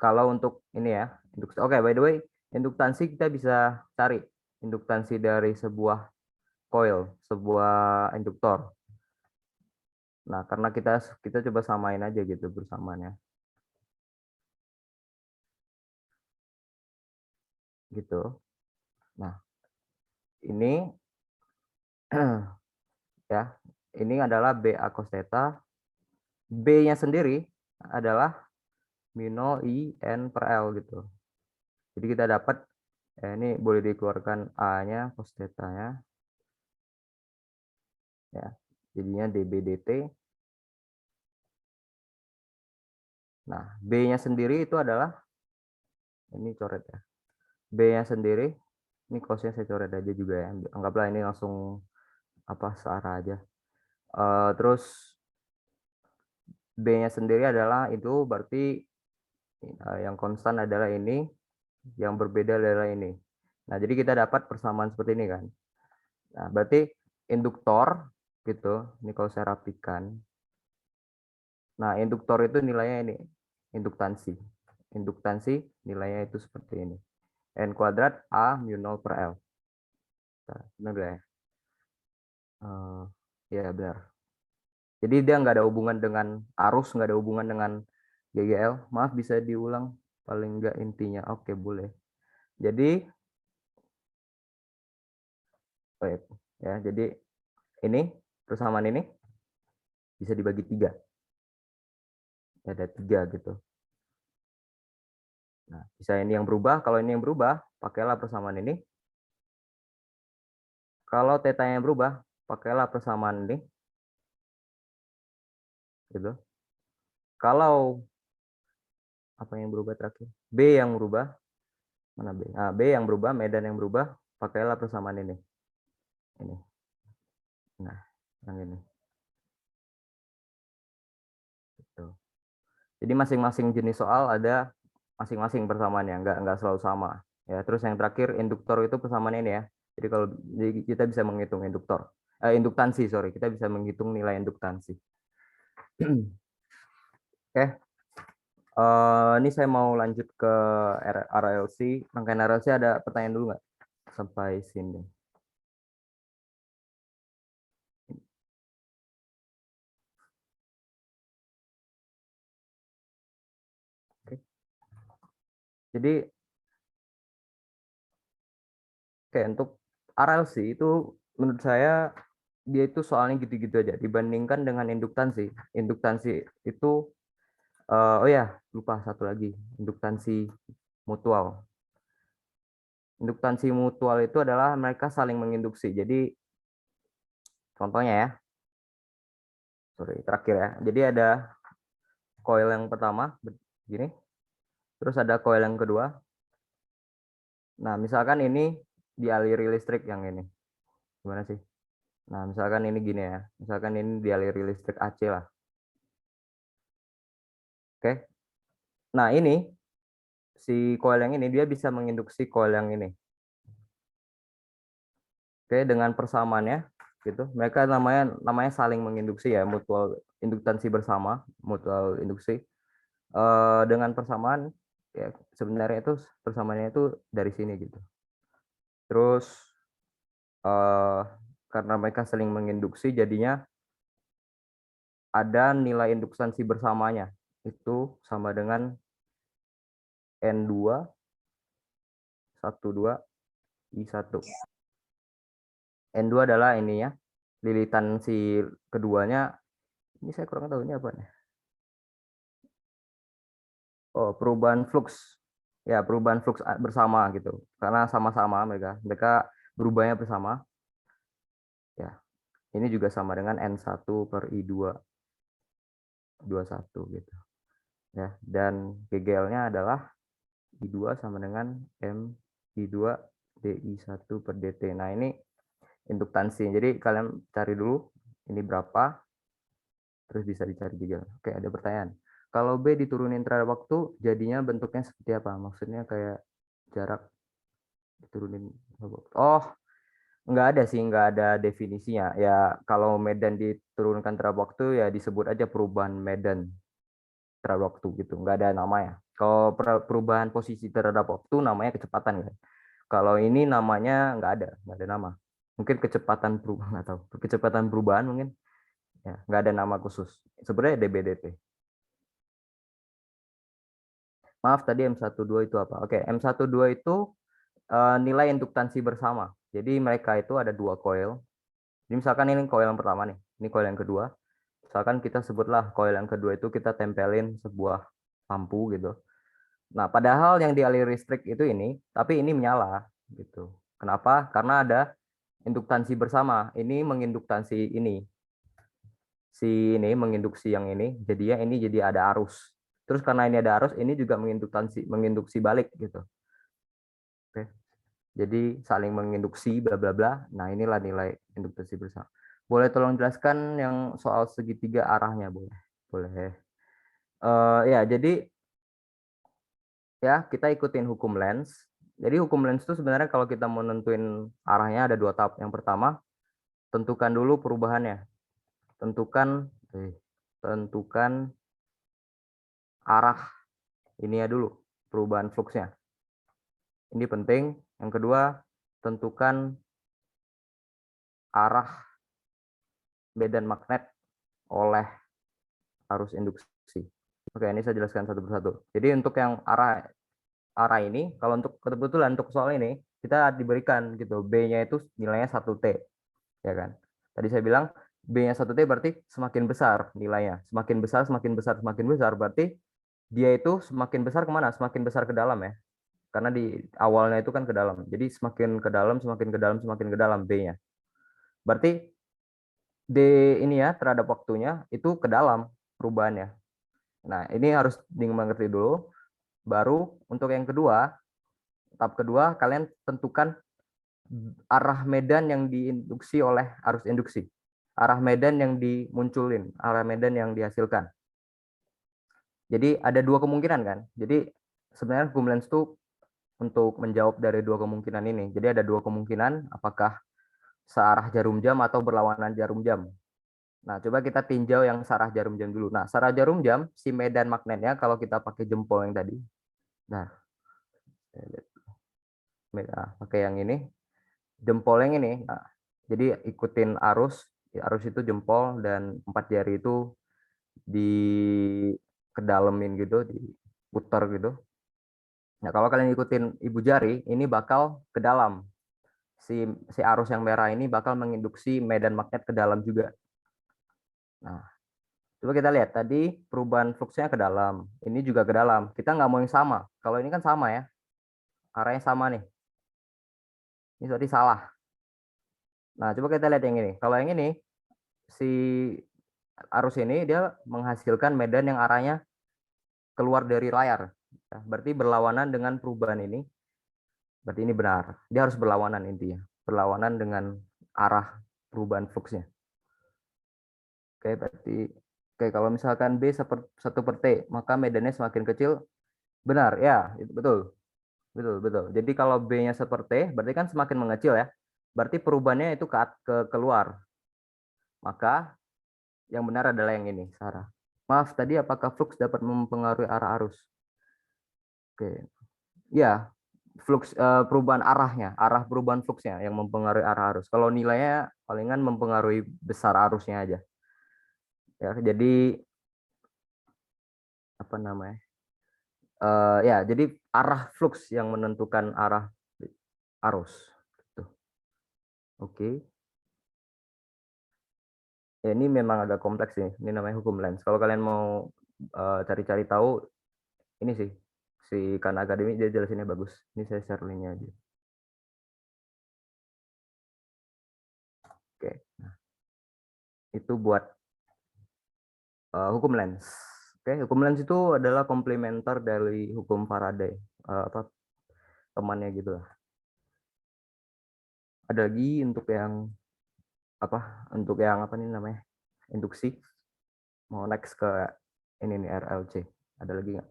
kalau untuk ini ya, oke, by the way, induktansi kita bisa cari induktansi dari sebuah coil, sebuah induktor. Nah, karena kita coba samain aja gitu bersamaannya. Gitu. Nah, ini ya, ini adalah BA cos theta. B-nya sendiri adalah mino I N per L gitu. Jadi kita dapat ini boleh dikeluarkan A-nya cos theta-nya. Ya. Jadinya dB dt. Nah, B-nya sendiri itu adalah ini coret ya. B-nya sendiri ini cos-nya saya coret aja juga ya. Anggaplah ini langsung apa searah aja. Terus B-nya sendiri adalah itu berarti yang konstan adalah ini, yang berbeda adalah ini. Nah, jadi kita dapat persamaan seperti ini kan. Nah, berarti induktor gitu. Ini kalau saya rapikan. Nah, induktor itu nilainya ini, induktansi. Induktansi nilainya itu seperti ini. N kuadrat A mu 0 per L. Benar ya? Ya, benar. Jadi dia nggak ada hubungan dengan arus, nggak ada hubungan dengan GGL. Maaf, bisa diulang paling nggak intinya. Oke, boleh. Jadi ya, jadi ini persamaan ini bisa dibagi 3. Ada 3 gitu. Nah, bisa ini yang berubah. Kalau ini yang berubah, pakailah persamaan ini. Kalau theta yang berubah, pakailah persamaan ini. Gitu. Kalau apa yang berubah terakhir? B yang berubah. Mana B? Nah, B yang berubah, medan yang berubah, pakailah persamaan ini. Ini. Nah, yang ini. Gitu. Jadi masing-masing jenis soal ada masing-masing persamaannya, nggak selalu sama. Ya, terus yang terakhir induktor itu persamaannya ini ya. Jadi kalau kita bisa menghitung induktansi, sorry, kita bisa menghitung nilai induktansi. Oke, ini saya mau lanjut ke RLC. Rangkaian RLC ada pertanyaan dulu nggak sampai sini? Oke. Jadi untuk RLC itu menurut saya dia itu soalnya gitu-gitu aja dibandingkan dengan induktansi. Induktansi itu oh ya, lupa satu lagi, induktansi mutual. Induktansi mutual itu adalah mereka saling menginduksi. Jadi contohnya ya, sorry, terakhir ya. Jadi ada coil yang pertama begini, terus ada coil yang kedua. Nah, misalkan ini dialiri listrik yang ini. Gimana sih? Nah, misalkan ini gini ya. Misalkan ini dialiri listrik AC lah. Oke. Nah, ini si coil yang ini dia bisa menginduksi coil yang ini. Oke, dengan persamaannya gitu. Mereka namanya saling menginduksi ya, mutual induktansi bersama, mutual induksi. Dengan persamaan ya sebenarnya itu persamaannya itu dari sini gitu. Terus karena mereka saling menginduksi jadinya ada nilai induktansi bersamanya itu sama dengan N2 12 I1. N2 adalah ini ya, lilitan si keduanya. Ini saya kurang tahu ini apa nih. Oh, perubahan flux. Ya, perubahan flux bersama gitu. Karena sama-sama mereka berubahnya bersama. Ya. Ini juga sama dengan N1 per I2 21 gitu. Ya, dan GGL-nya adalah I2 sama dengan M I2 DI1 per DT. Nah, ini induktansi. Jadi kalian cari dulu ini berapa, terus bisa dicari GGL. Oke, ada pertanyaan. Kalau B diturunin terhadap waktu, jadinya bentuknya seperti apa? Maksudnya kayak jarak diturunin. Oh, nggak ada sih, nggak ada definisinya. Ya, kalau medan diturunkan terhadap waktu, ya disebut aja perubahan medan terhadap waktu gitu. Nggak ada namanya. Kalau perubahan posisi terhadap waktu, namanya kecepatan kan. Kalau ini namanya nggak ada nama. Mungkin kecepatan perubahan atau kecepatan perubahan mungkin. Ya, nggak ada nama khusus. Sebenarnya DBDT. Maaf, tadi M12 itu apa? Oke, M12 itu nilai induktansi bersama. Jadi mereka itu ada dua coil. Jadi misalkan ini coil yang pertama nih, ini coil yang kedua. Misalkan kita sebutlah coil yang kedua itu kita tempelin sebuah lampu gitu. Nah, padahal yang dialiri listrik itu ini, tapi ini menyala gitu. Kenapa? Karena ada induktansi bersama. Ini menginduktansi ini. Si ini menginduksi yang ini, jadinya ini jadi ada arus. Terus karena ini ada arus, ini juga menginduksi balik gitu. Oke. Jadi saling menginduksi bla bla bla. Nah, inilah nilai induktansi bersama. Boleh tolong jelaskan yang soal segitiga arahnya, boleh? Boleh. Ya, jadi ya kita ikutin hukum Lenz. Jadi hukum Lenz itu sebenarnya kalau kita mau nentuin arahnya ada dua tahap. Yang pertama, tentukan dulu perubahannya. Tentukan arah ini ya dulu, perubahan fluxnya. Ini penting. Yang kedua, tentukan arah medan magnet oleh arus induksi. Oke, ini saya jelaskan satu persatu. Jadi untuk yang arah ini, kalau untuk kebetulan untuk soal ini kita diberikan gitu B-nya itu nilainya 1T, ya kan? Tadi saya bilang B-nya 1T berarti semakin besar nilainya, semakin besar, semakin besar, semakin besar berarti dia itu semakin besar kemana? Semakin besar ke dalam ya, karena di awalnya itu kan ke dalam. Jadi semakin ke dalam, semakin ke dalam, semakin ke dalam B-nya. Berarti D ini ya terhadap waktunya itu ke dalam perubahannya. Nah, ini harus dimengerti dulu. Baru untuk yang kedua, tahap kedua, kalian tentukan arah medan yang diinduksi oleh arus induksi. Arah medan yang dimunculin, arah medan yang dihasilkan. Jadi ada dua kemungkinan kan. Jadi sebenarnya hukum Lenz itu untuk menjawab dari dua kemungkinan ini. Jadi ada dua kemungkinan, apakah searah jarum jam atau berlawanan jarum jam. Nah, coba kita tinjau yang searah jarum jam dulu. Nah, searah jarum jam, si medan magnetnya kalau kita pakai jempol yang tadi. Nah, pakai yang ini, jempol yang ini. Nah, jadi ikutin arus, arus itu jempol dan 4 jari itu di kedalemin gitu, diputar gitu. Nah, kalau kalian ikutin ibu jari, ini bakal ke dalam. Si arus yang merah ini bakal menginduksi medan magnet ke dalam juga. Nah, coba kita lihat tadi perubahan fluksnya ke dalam. Ini juga ke dalam. Kita nggak mau yang sama. Kalau ini kan sama ya. Arahnya sama nih. Ini berarti salah. Nah, coba kita lihat yang ini. Kalau yang ini, si arus ini dia menghasilkan medan yang arahnya keluar dari layar. Berarti berlawanan dengan perubahan ini. Berarti ini benar. Dia harus berlawanan intinya. Berlawanan dengan arah perubahan fluksnya. Oke, berarti kalau misalkan B 1/T, maka medannya semakin kecil. Benar, ya, itu betul. Betul, betul. Jadi kalau B-nya seperti, berarti kan semakin mengecil ya. Berarti perubahannya itu ke keluar. Maka yang benar adalah yang ini, Sarah. Maaf, tadi apakah flux dapat mempengaruhi arah arus? Oke. Ya, flux perubahan arahnya, arah perubahan fluxnya yang mempengaruhi arah arus. Kalau nilainya palingan mempengaruhi besar arusnya aja. Ya, jadi apa namanya? Ya, jadi arah flux yang menentukan arah arus. Gitu. Oke. Ya, ini memang agak kompleks sih. Ini namanya hukum Lenz. Kalau kalian mau cari-cari tahu, ini sih si Khan Academy dia jelasinnya bagus. Ini saya share linknya aja. Oke, nah, itu buat hukum Lenz. Oke, hukum Lenz itu adalah komplementer dari hukum Faraday. Apa temannya gitu lah. Ada lagi untuk yang apa? Untuk yang apa nih namanya? Induksi. Mau next ke ini nih RLC. Ada lagi nggak?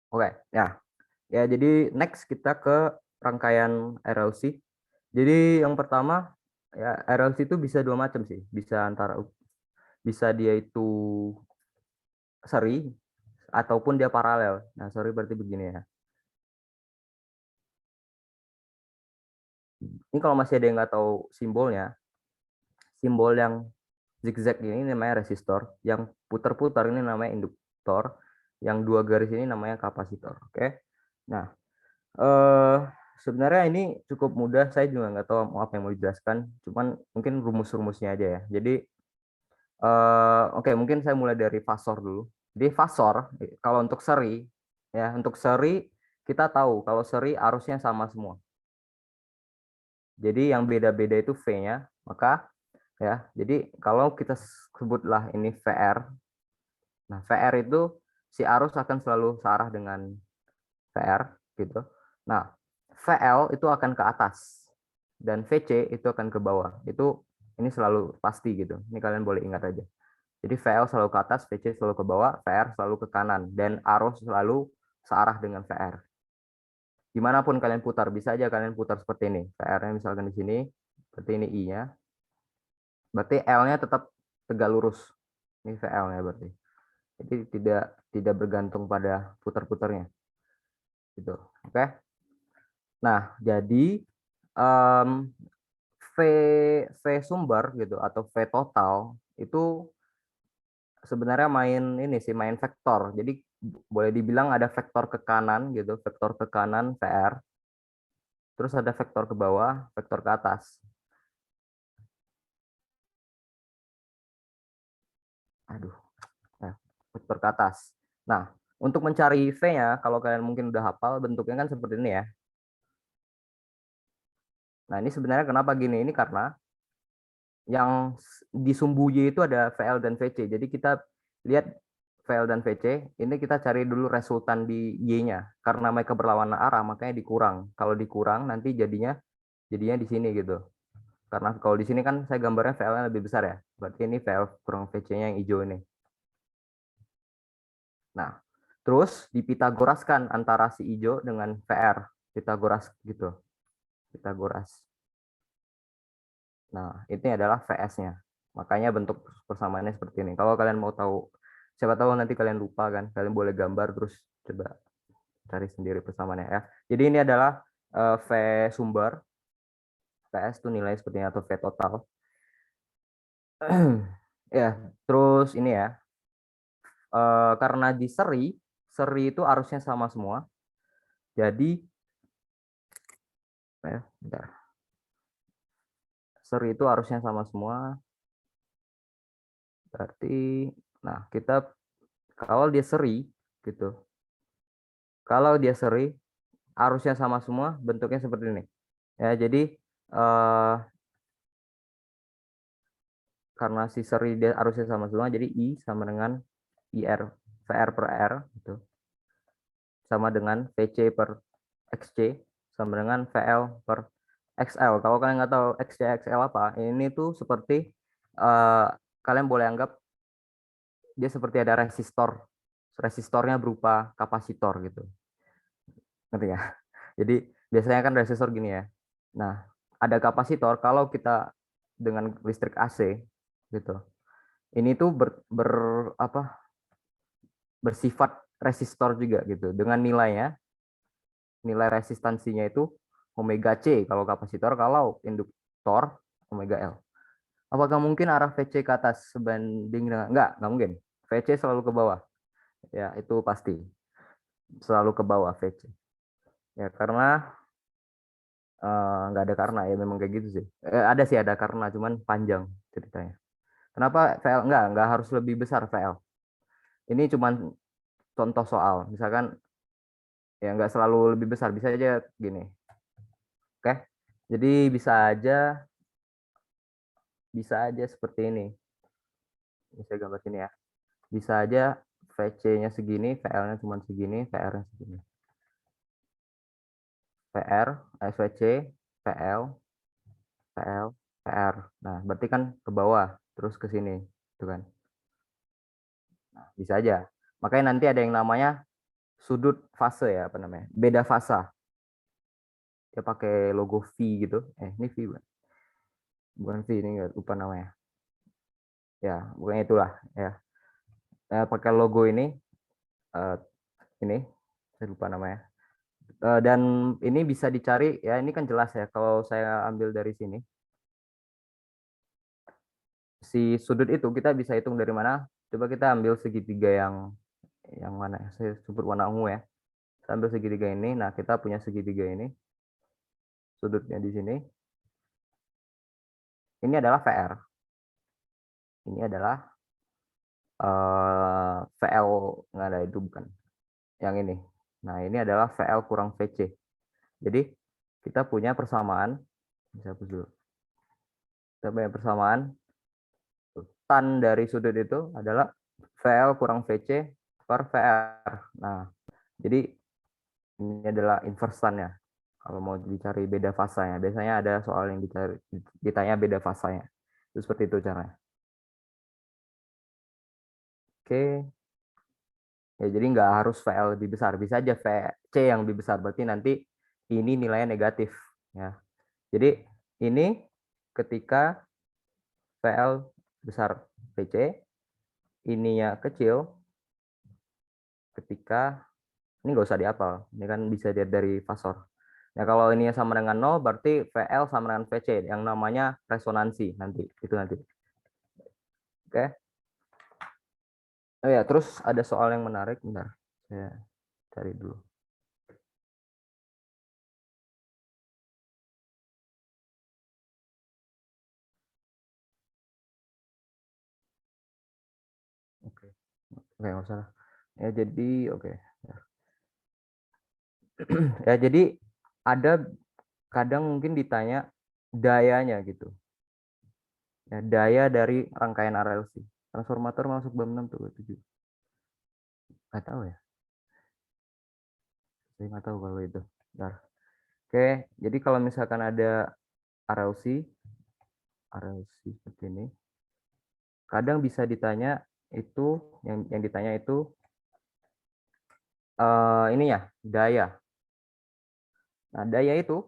Oke, ya. Ya, jadi next kita ke rangkaian RLC. Jadi yang pertama, ya RLC itu bisa dua macam sih. Bisa dia itu seri ataupun dia paralel. Nah, seri berarti begini ya. Ini kalau masih ada yang nggak tahu simbolnya, simbol yang zigzag ini namanya resistor, yang putar-putar ini namanya induktor, yang dua garis ini namanya kapasitor. Oke. Nah, sebenarnya ini cukup mudah. Saya juga nggak tahu apa yang mau dijelaskan. Cuman mungkin rumus-rumusnya aja ya. Jadi, oke, mungkin saya mulai dari fasor dulu. Jadi fasor, kalau untuk seri, ya untuk seri kita tahu kalau seri arusnya sama semua. Jadi yang beda-beda itu V-nya, maka ya. Jadi kalau kita sebutlah ini VR, nah VR itu si arus akan selalu searah dengan VR gitu. Nah, VL itu akan ke atas dan VC itu akan ke bawah. Itu ini selalu pasti gitu. Ini kalian boleh ingat aja. Jadi VL selalu ke atas, VC selalu ke bawah, VR selalu ke kanan dan arus selalu searah dengan VR. Dimanapun kalian putar, bisa aja kalian putar seperti ini. VR-nya misalkan di sini, seperti ini I-nya. Berarti L-nya tetap tegak lurus. Ini VL-nya berarti. Jadi tidak bergantung pada putar-putarnya. Gitu. Oke. Nah, jadi V V sumber gitu atau V total itu sebenarnya main vektor. Jadi boleh dibilang ada vektor ke kanan gitu, vektor ke kanan VR. Terus ada vektor ke bawah, vektor ke atas. Aduh, ya, vektor ke atas. Nah, untuk mencari V-nya, kalau kalian mungkin udah hafal bentuknya kan seperti ini ya. Nah, ini sebenarnya kenapa gini? Ini karena yang di sumbu Y itu ada VL dan VC. Jadi kita lihat VL dan VC, ini kita cari dulu resultan di Y-nya. Karena mereka berlawanan arah, makanya dikurang. Kalau dikurang, nanti jadinya di sini gitu. Karena kalau di sini kan saya gambarnya VL-nya lebih besar ya. Berarti ini VL kurang VC-nya yang hijau ini. Nah, terus dipitagoraskan antara si hijau dengan VR. Pitagoras gitu. Pitagoras. Nah, ini adalah VS-nya. Makanya bentuk persamaannya seperti ini. Kalau kalian mau tahu, siapa tahu nanti kalian lupa kan, kalian boleh gambar terus coba cari sendiri persamaannya ya. Jadi ini adalah V sumber, VS itu nilai seperti ini atau V total. Ya, terus ini ya, karena di seri itu arusnya sama semua. Jadi, bentar. Seri itu arusnya sama semua. Berarti, nah kita kalau dia seri gitu, kalau dia seri arusnya sama semua, bentuknya seperti ini. Ya, jadi karena si seri dia arusnya sama semua, jadi I sama dengan IR, VR per R gitu. Sama dengan VC per XC sama dengan VL per XL. Kalau kalian nggak tahu XC XL apa, ini tuh seperti kalian boleh anggap dia seperti ada resistor. Resistornya berupa kapasitor gitu. Ngerti ya? Jadi biasanya kan resistor gini ya. Nah, ada kapasitor kalau kita dengan listrik AC gitu. Ini tuh bersifat resistor juga gitu. Dengan nilai resistansinya itu omega C kalau kapasitor, kalau induktor omega L. Apakah mungkin arah VC ke atas sebanding dengan enggak mungkin. VC selalu ke bawah. Ya, itu pasti. Selalu ke bawah VC. Ya, karena nggak ada karena ya memang kayak gitu sih. Ada sih ada karena cuman panjang ceritanya. Kenapa VL nggak harus lebih besar VL. Ini cuman contoh soal. Misalkan ya nggak selalu lebih besar, bisa aja gini. Oke. Jadi bisa aja seperti ini. Ini saya gambar sini ya. Bisa aja VC-nya segini, VL-nya cuma segini, VR-nya segini. VR, SVC, PL, PL, PR. Nah, berarti kan ke bawah, terus ke sini, gitu kan. Nah, bisa aja. Makanya nanti ada yang namanya sudut fase ya, apa namanya? Beda fasa. Dia pakai logo V gitu. Ini V bukan V, ini nggak lupa namanya. Ya, bukan itulah ya. Pakai logo ini saya lupa namanya. Dan ini bisa dicari ya, ini kan jelas ya kalau saya ambil dari sini. Si sudut itu kita bisa hitung dari mana? Coba kita ambil segitiga yang mana? Saya sebut warna ungu ya. Saya ambil segitiga ini. Nah, kita punya segitiga ini. Sudutnya di sini. Ini adalah VR. Ini adalah VL, nggak ada itu bukan. Yang ini. Nah, ini adalah VL kurang VC. Jadi kita punya persamaan. Bisa hapus dulu. Kita punya persamaan. Tan dari sudut itu adalah VL kurang VC per VR. Nah, jadi ini adalah inversannya. Kalau mau dicari beda fasanya, biasanya ada soal yang ditanya beda fasanya. Itu seperti itu caranya. Oke. Ya, jadi nggak harus VL lebih besar, bisa aja VC yang lebih besar. Berarti nanti ini nilainya negatif. Ya. Jadi ini ketika VL besar VC, ininya kecil, ketika ini nggak usah dihafal, ini kan bisa dilihat dari fasor. Nah, kalau ini sama dengan 0, berarti VL sama dengan VC, yang namanya resonansi nanti. Itu nanti. Oke. Oh ya, terus ada soal yang menarik, bentar. Saya cari dulu. Oke. Oke, nggak usah. Ya, jadi oke. Ya, jadi ada kadang mungkin ditanya dayanya gitu. Ya, daya dari rangkaian RLC. Transformator masuk BAM 6 tuh 7. Nggak tahu ya. Saya nggak tahu kalau itu. Bentar. Oke, jadi kalau misalkan ada RLC seperti ini, kadang bisa ditanya itu yang ditanya itu ini ya, daya. Nah, daya itu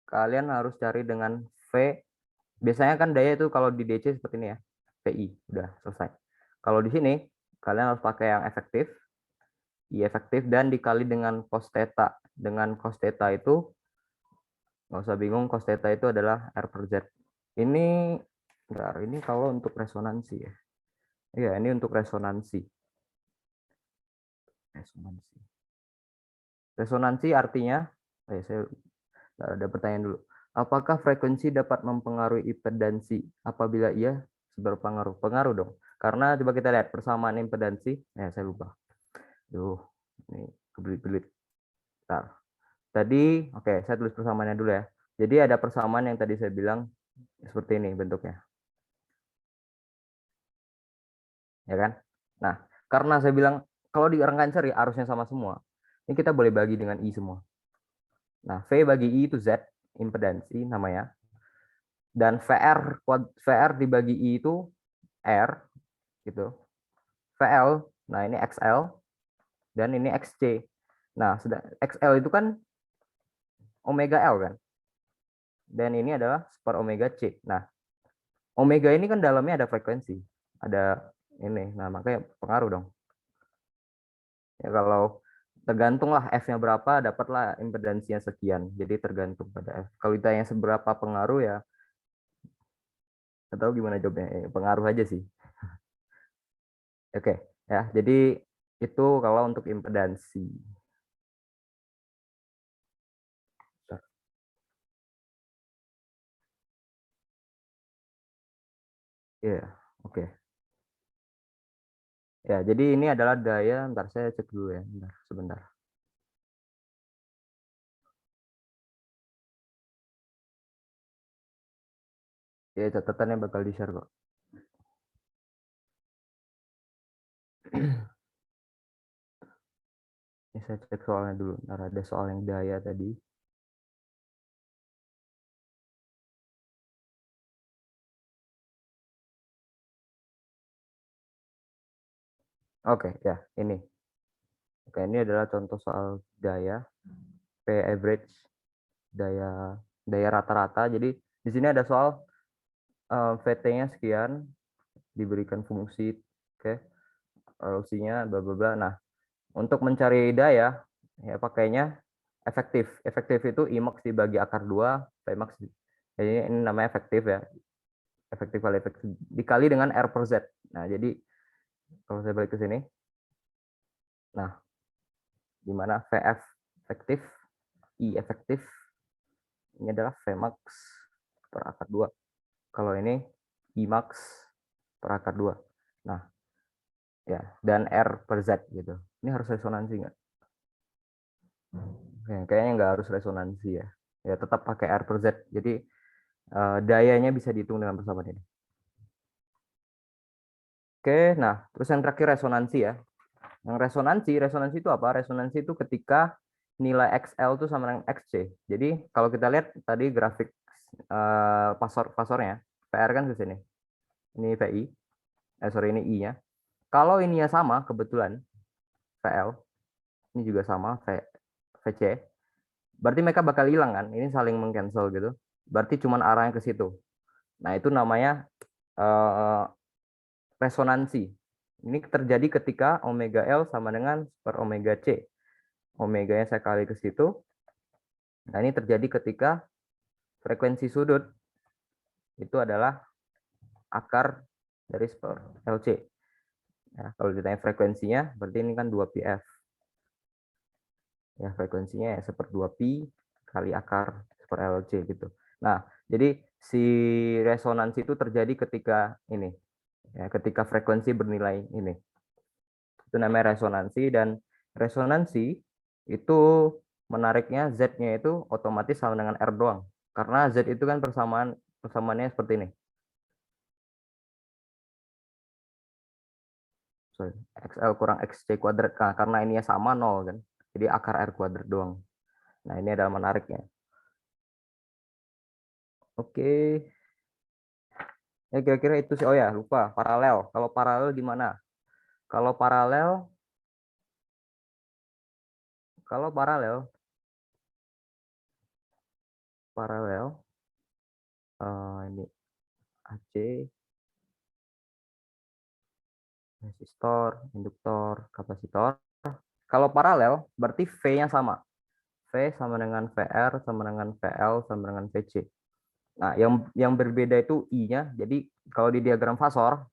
kalian harus cari dengan V. Biasanya kan daya itu kalau di DC seperti ini ya, PI, udah selesai. Kalau di sini kalian harus pakai yang efektif, I efektif dan dikali dengan cos theta. Dengan cos theta itu nggak usah bingung, cos theta itu adalah R per Z. Ini bentar, ini kalau untuk resonansi ya. Iya, ini untuk resonansi. Resonansi artinya, saya ada pertanyaan dulu. Apakah frekuensi dapat mempengaruhi impedansi? Apabila iya, berpengaruh. Pengaruh dong. Karena coba kita lihat persamaan impedansi. Saya lupa. Ini kebelit-belit. Tadi, oke, saya tulis persamaannya dulu ya. Jadi ada persamaan yang tadi saya bilang seperti ini bentuknya. Ya kan? Nah, karena saya bilang kalau di rangkaian seri arusnya sama semua, ini kita boleh bagi dengan I semua. Nah, V bagi I itu Z, impedansi namanya. Dan VR dibagi I itu R, gitu. VL, nah ini XL, dan ini XC. Nah, XL itu kan omega L kan? Dan ini adalah per omega C. Nah, omega ini kan dalamnya ada frekuensi. Ada ini, nah makanya pengaruh dong. Ya kalau tergantung lah F-nya berapa, dapatlah impedansinya sekian. Jadi tergantung pada F. Kalau ditanya seberapa pengaruh ya, nggak tahu gimana jawabnya. Pengaruh aja sih. Oke, ya. Jadi itu kalau untuk impedansi. Ya, oke. Ya, jadi ini adalah daya. Bentar, saya cek dulu ya. Bentar, sebentar. Ya, catatannya bakal di-share kok. Ini saya cek soalnya dulu. Ntar ada soal yang daya tadi. Oke, ya, ini. Oke, ini adalah contoh soal daya. P average, daya rata-rata. Jadi di sini ada soal VT-nya sekian, diberikan fungsi, oke, solusinya bla bla bla. Nah, untuk mencari daya ya pakainya efektif. Efektif itu I max dibagi akar 2 Pmax. Jadi ini namanya efektif ya. Efektif kali efektif dikali dengan R per Z. Nah, jadi kalau saya balik ke sini. Nah, di mana VF efektif, I efektif ini adalah Vmax per akar 2. Kalau ini Imax per akar 2. Nah, ya, dan R per Z gitu. Ini harus resonansi nggak? Kayaknya nggak harus resonansi ya. Ya, tetap pakai R per Z. Jadi dayanya bisa dihitung dengan persamaan ini. Oke, nah, terus yang terakhir resonansi ya. Yang resonansi itu apa? Resonansi itu ketika nilai XL itu sama dengan XC. Jadi kalau kita lihat tadi grafik pasornya, PR kan ke sini. Ini VI, sorry ini I-nya. Kalau ininya sama, kebetulan VL, ini juga sama, VC, berarti mereka bakal hilang kan? Ini saling mengcancel gitu. Berarti cuma arahnya ke situ. Nah itu namanya resonansi. Ini terjadi ketika omega L sama dengan per omega C. Omega-nya saya kali ke situ. Nah ini terjadi ketika frekuensi sudut itu adalah akar dari per LC. Ya, kalau ditanya frekuensinya, berarti ini kan 2πf. Ya, frekuensinya ya 1/2pi kali akar per LC gitu. Nah, jadi si resonansi itu terjadi ketika ini, ya, ketika frekuensi bernilai ini. Itu namanya resonansi, dan resonansi itu menariknya Z-nya itu otomatis sama dengan R doang. Karena Z itu kan persamaannya seperti ini. Sorry, XL kurang XC kuadrat. Nah, karena ini sama 0 kan. Jadi akar R kuadrat doang. Nah, ini adalah menariknya. Oke. Ya kira-kira itu sih. Oh ya, lupa. Paralel. Kalau paralel gimana? Kalau paralel ini AC, resistor, induktor, kapasitor. Kalau paralel berarti V-nya sama. V sama dengan VR sama dengan VL sama dengan VC. Nah, yang berbeda itu I-nya. Jadi kalau di diagram fasor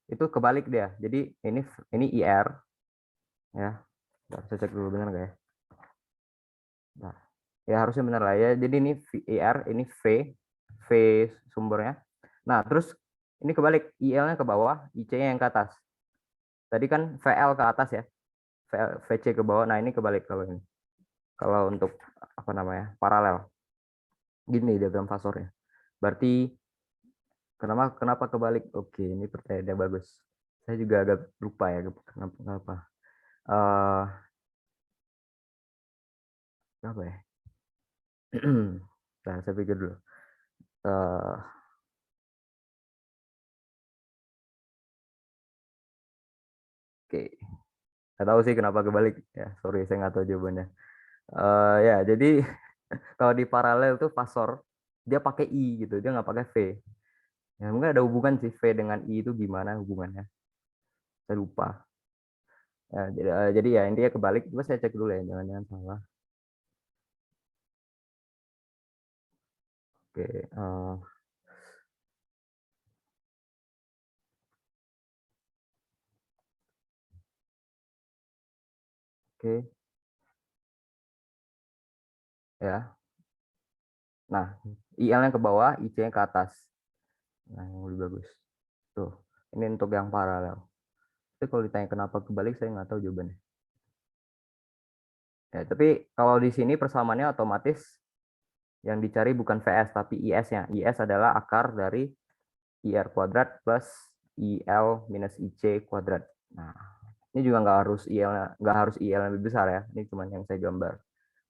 itu kebalik dia. Jadi ini IR ya. Saya cek dulu benar nggak ya? Nah, ya harusnya benar lah ya. Jadi ini IR, ini V sumbernya. Nah, terus ini kebalik, IL-nya ke bawah, IC-nya yang ke atas. Tadi kan VL ke atas ya, VC ke bawah. Nah, ini kebalik kalau ini. Kalau untuk apa namanya? Paralel. Gini diagram fasornya. Berarti kenapa kebalik? Oke, ini pertanyaannya bagus. Saya juga agak lupa ya kenapa. Kenapa ya? Nah, saya pikir dulu. Oke, nggak tahu sih kenapa kebalik ya. Sorry, saya nggak tahu jawabannya. Ya, jadi kalau di paralel tuh fasor dia pakai I gitu, dia nggak pakai V. Ya, mungkin ada hubungan sih V dengan I itu gimana hubungannya. Saya lupa. Ya, jadi ya intinya kebalik. Coba saya cek dulu ya, jangan-jangan salah. Oke, oke, ya. Nah, IL-nya ke bawah, IC-nya ke atas. Nah, yang lebih bagus. Tuh, ini untuk yang paralel. Tapi kalau ditanya kenapa kebalik, saya nggak tahu jawabannya. Ya, tapi kalau di sini persamaannya otomatis yang dicari bukan VS, tapi IS-nya. IS adalah akar dari IR kuadrat plus IL minus IC kuadrat. Nah, ini juga nggak harus IL yang lebih besar ya. Ini cuma yang saya gambar.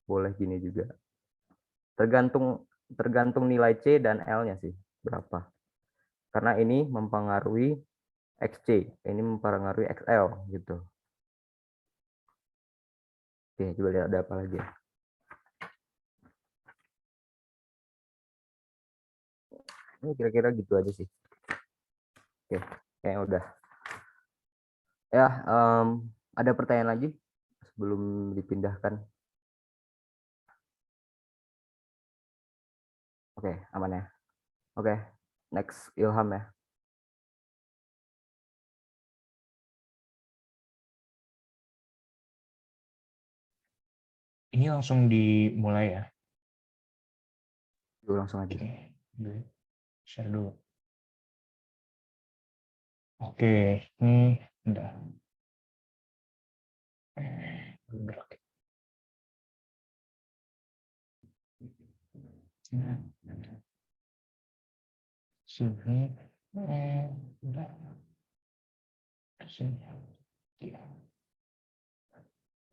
Boleh gini juga. Tergantung nilai C dan L-nya sih berapa. Karena ini mempengaruhi XC, ini mempengaruhi XL gitu. Oke, coba lihat ada apa lagi. Ini kira-kira gitu aja sih. Oke, kayaknya udah. Ya, ada pertanyaan lagi sebelum dipindahkan? Oke, aman ya. Oke, next Ilham ya. Ini langsung dimulai ya. Yuk, langsung aja. Oke, share dulu. Oke, ini udah. Gerak. Sini, udah. Sini.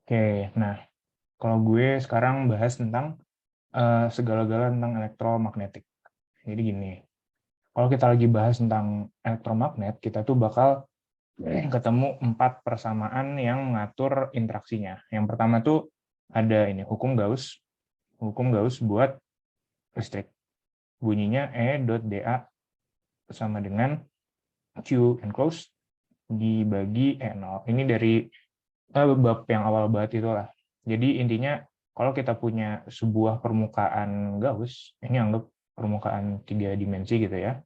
Oke, nah kalau gue sekarang bahas tentang segala-gala tentang elektromagnetik. Jadi gini, kalau kita lagi bahas tentang elektromagnet, kita tuh bakal ketemu 4 persamaan yang mengatur interaksinya. Yang pertama tuh ada ini hukum Gauss buat listrik. Bunyinya E.dA sama dengan Q enclosed dibagi E0. Ini dari bab yang awal banget itulah. Jadi intinya kalau kita punya sebuah permukaan Gauss, ini anggap permukaan 3 dimensi gitu ya,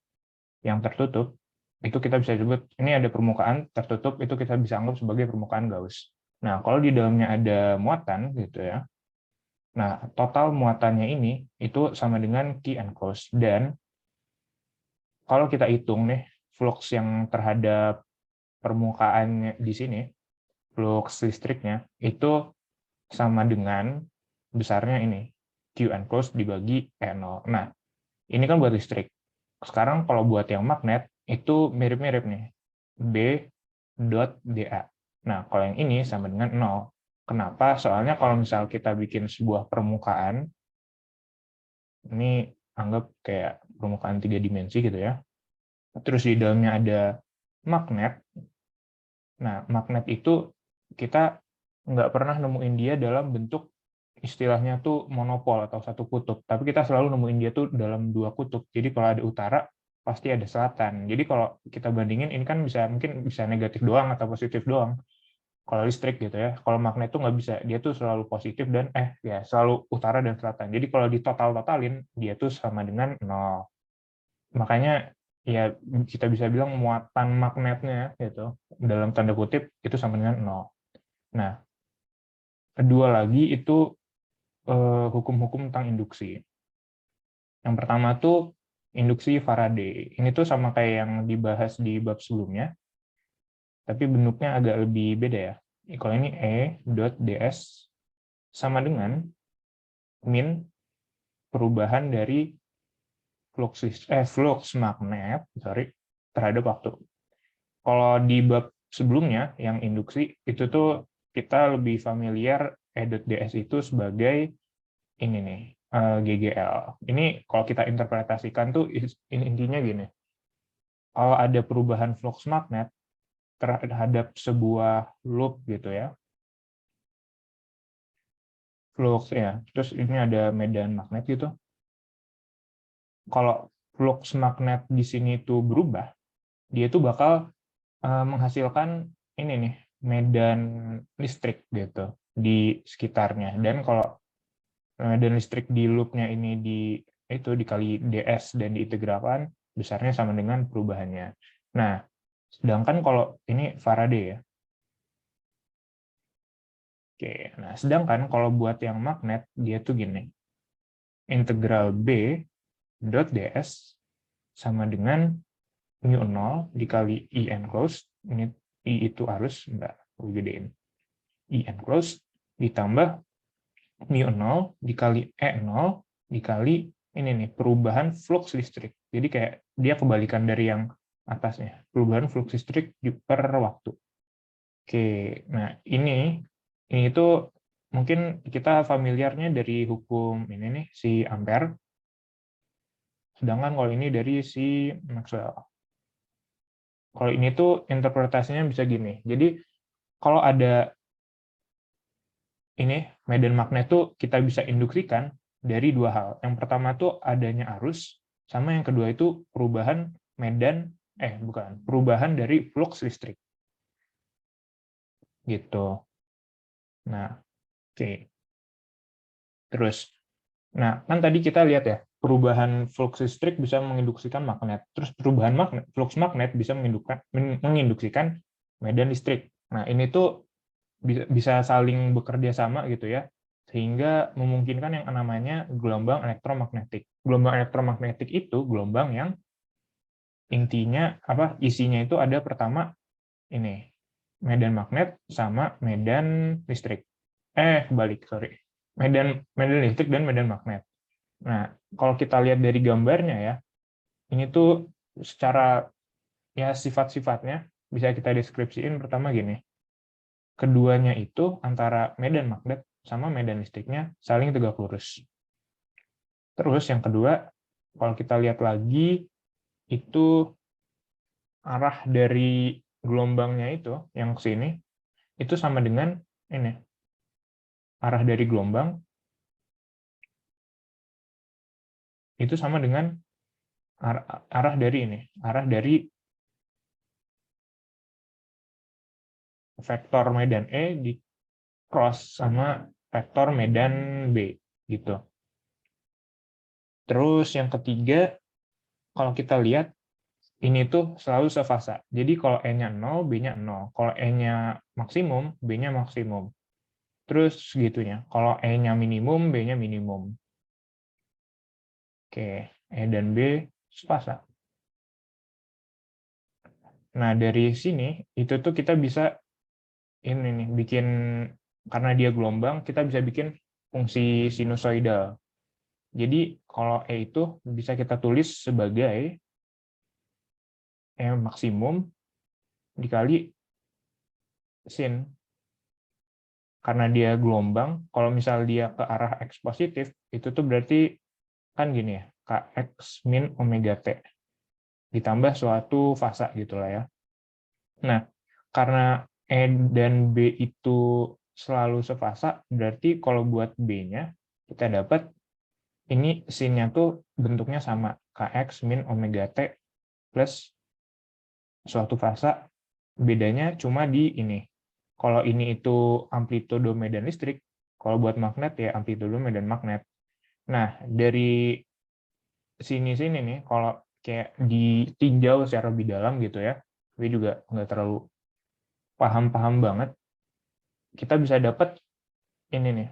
yang tertutup, itu kita bisa sebut, ini ada permukaan tertutup, itu kita bisa anggap sebagai permukaan Gauss. Nah, kalau di dalamnya ada muatan gitu ya, nah total muatannya ini itu sama dengan Q enclosed. Dan kalau kita hitung nih, flux yang terhadap permukaannya di sini, flux listriknya, itu sama dengan besarnya ini, Q enclosed dibagi E0. Nah, ini kan buat listrik. Sekarang kalau buat yang magnet, itu mirip-mirip nih. B dot DA. Nah, kalau yang ini sama dengan 0. Kenapa? Soalnya kalau misal kita bikin sebuah permukaan, ini anggap kayak permukaan 3 dimensi gitu ya. Terus di dalamnya ada magnet. Nah, magnet itu kita nggak pernah nemuin dia dalam bentuk istilahnya tuh monopol atau satu kutub, tapi kita selalu nemuin dia tuh dalam 2 kutub. Jadi kalau ada utara, pasti ada selatan. Jadi kalau kita bandingin, ini kan mungkin bisa negatif doang atau positif doang. Kalau listrik gitu ya, kalau magnet tuh nggak bisa, dia tuh selalu positif dan selalu utara dan selatan. Jadi kalau ditotalin, dia tuh sama dengan 0. Makanya ya kita bisa bilang muatan magnetnya gitu dalam tanda kutip itu sama dengan 0. Nah, kedua lagi itu hukum-hukum tentang induksi. Yang pertama tuh induksi Faraday. Ini tuh sama kayak yang dibahas di bab sebelumnya, tapi bentuknya agak lebih beda ya. Kalau ini E.ds sama dengan min perubahan dari flux magnet terhadap waktu. Kalau di bab sebelumnya yang induksi itu tuh kita lebih familiar E.ds itu sebagai ini nih GGL. Ini kalau kita interpretasikan tuh intinya gini. Kalau ada perubahan flux magnet terhadap sebuah loop gitu ya. Flux ya. Terus ini ada medan magnet gitu. Kalau flux magnet di sini itu berubah, dia itu bakal menghasilkan ini nih, medan listrik gitu di sekitarnya. Dan kalau medan listrik di loop-nya ini dikali ds dan diintegralkan, besarnya sama dengan perubahannya. Nah, sedangkan kalau ini Faraday ya. Oke, nah sedangkan kalau buat yang magnet, dia tuh gini. Integral B dot ds sama dengan mu0 dikali I enclosed, ini I itu arus, enggak, aku gedein. I enclosed ditambah mu0 dikali E0 dikali ini nih, perubahan flux listrik. Jadi kayak dia kebalikan dari yang atasnya, perubahan flux listrik per waktu. Oke, nah ini tuh mungkin kita familiarnya dari hukum ini nih, si Ampere. Sedangkan kalau ini dari si Maxwell. Kalau ini tuh interpretasinya bisa gini. Jadi kalau ada ini medan magnet tuh kita bisa induksikan dari 2 hal. Yang pertama tuh adanya arus, sama yang kedua itu perubahan perubahan dari flux listrik. Gitu. Nah, oke. Terus, nah kan tadi kita lihat ya, perubahan flux listrik bisa menginduksikan magnet. Terus perubahan flux magnet bisa menginduksikan medan listrik. Nah, ini tuh bisa saling bekerja sama gitu ya, sehingga memungkinkan yang namanya gelombang elektromagnetik. Gelombang elektromagnetik itu gelombang yang intinya isinya itu ada pertama ini medan magnet sama medan listrik. Medan listrik dan medan magnet. Nah, kalau kita lihat dari gambarnya ya, ini tuh secara ya sifat-sifatnya bisa kita deskripsiin pertama gini. Keduanya itu antara medan magnet sama medan listriknya saling tegak lurus. Terus yang kedua, kalau kita lihat lagi, itu arah dari gelombangnya itu, yang ke sini, itu sama dengan ini. Arah dari gelombang, itu sama dengan arah dari ini. Arah dari vektor medan E di cross sama vektor medan B. Gitu. Terus yang ketiga, kalau kita lihat, ini tuh selalu sefasa. Jadi kalau E-nya 0, B-nya 0. Kalau E-nya maksimum, B-nya maksimum. Terus segitunya. Kalau E-nya minimum, B-nya minimum. Oke, E dan B sefasa. Nah, dari sini, itu tuh kita bisa ini nih, bikin, karena dia gelombang, kita bisa bikin fungsi sinusoidal. Jadi kalau E itu bisa kita tulis sebagai E maksimum dikali sin. Karena dia gelombang, kalau misal dia ke arah X positif, itu tuh berarti kan gini ya, Kx min omega T. Ditambah suatu fasa gitu lah ya. Nah, karena E dan B itu selalu sefasa, berarti kalau buat B-nya, kita dapat ini sin-nya tuh bentuknya sama, Kx min omega T plus suatu fasa, bedanya cuma di ini. Kalau ini itu amplitudo medan listrik, kalau buat magnet ya amplitudo medan magnet. Nah, dari sini-sini nih, kalau kayak ditinjau secara lebih dalam gitu ya, gue juga nggak terlalu paham-paham banget, kita bisa dapat ini nih.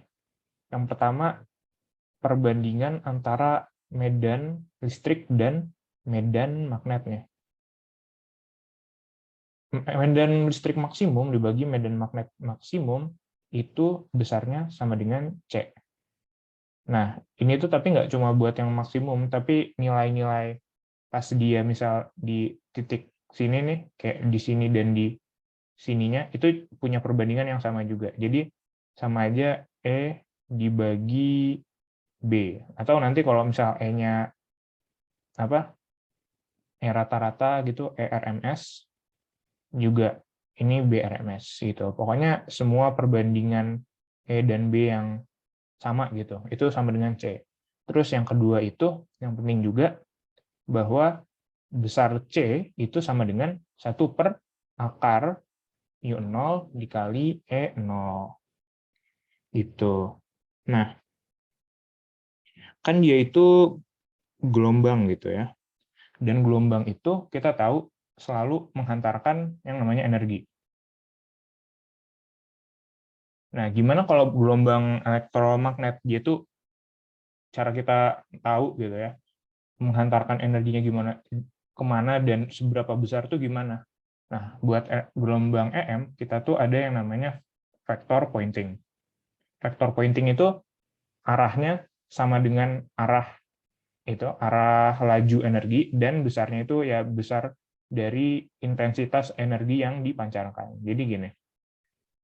Yang pertama, perbandingan antara medan listrik dan medan magnetnya. Medan listrik maksimum dibagi medan magnet maksimum itu besarnya sama dengan C. Nah, ini tuh tapi nggak cuma buat yang maksimum, tapi nilai-nilai pas dia misal di titik sini nih, kayak di sini dan di sininya, itu punya perbandingan yang sama juga. Jadi sama aja E dibagi B. Atau nanti kalau misal E-nya apa? E rata-rata gitu, ERMS, juga ini BRMS gitu. Pokoknya semua perbandingan E dan B yang sama gitu, itu sama dengan C. Terus yang kedua itu, yang penting juga, bahwa besar C itu sama dengan 1 per akar U0 dikali E0. Gitu. Nah, kan dia itu gelombang gitu ya. Dan gelombang itu kita tahu selalu menghantarkan yang namanya energi. Nah, gimana kalau gelombang elektromagnet? Dia itu cara kita tahu gitu ya, menghantarkan energinya gimana, kemana dan seberapa besar tuh gimana. Nah, buat gelombang EM, kita tuh ada yang namanya vector pointing. Vector pointing itu arahnya sama dengan arah laju energi, dan besarnya itu ya besar dari intensitas energi yang dipancarkan. Jadi gini.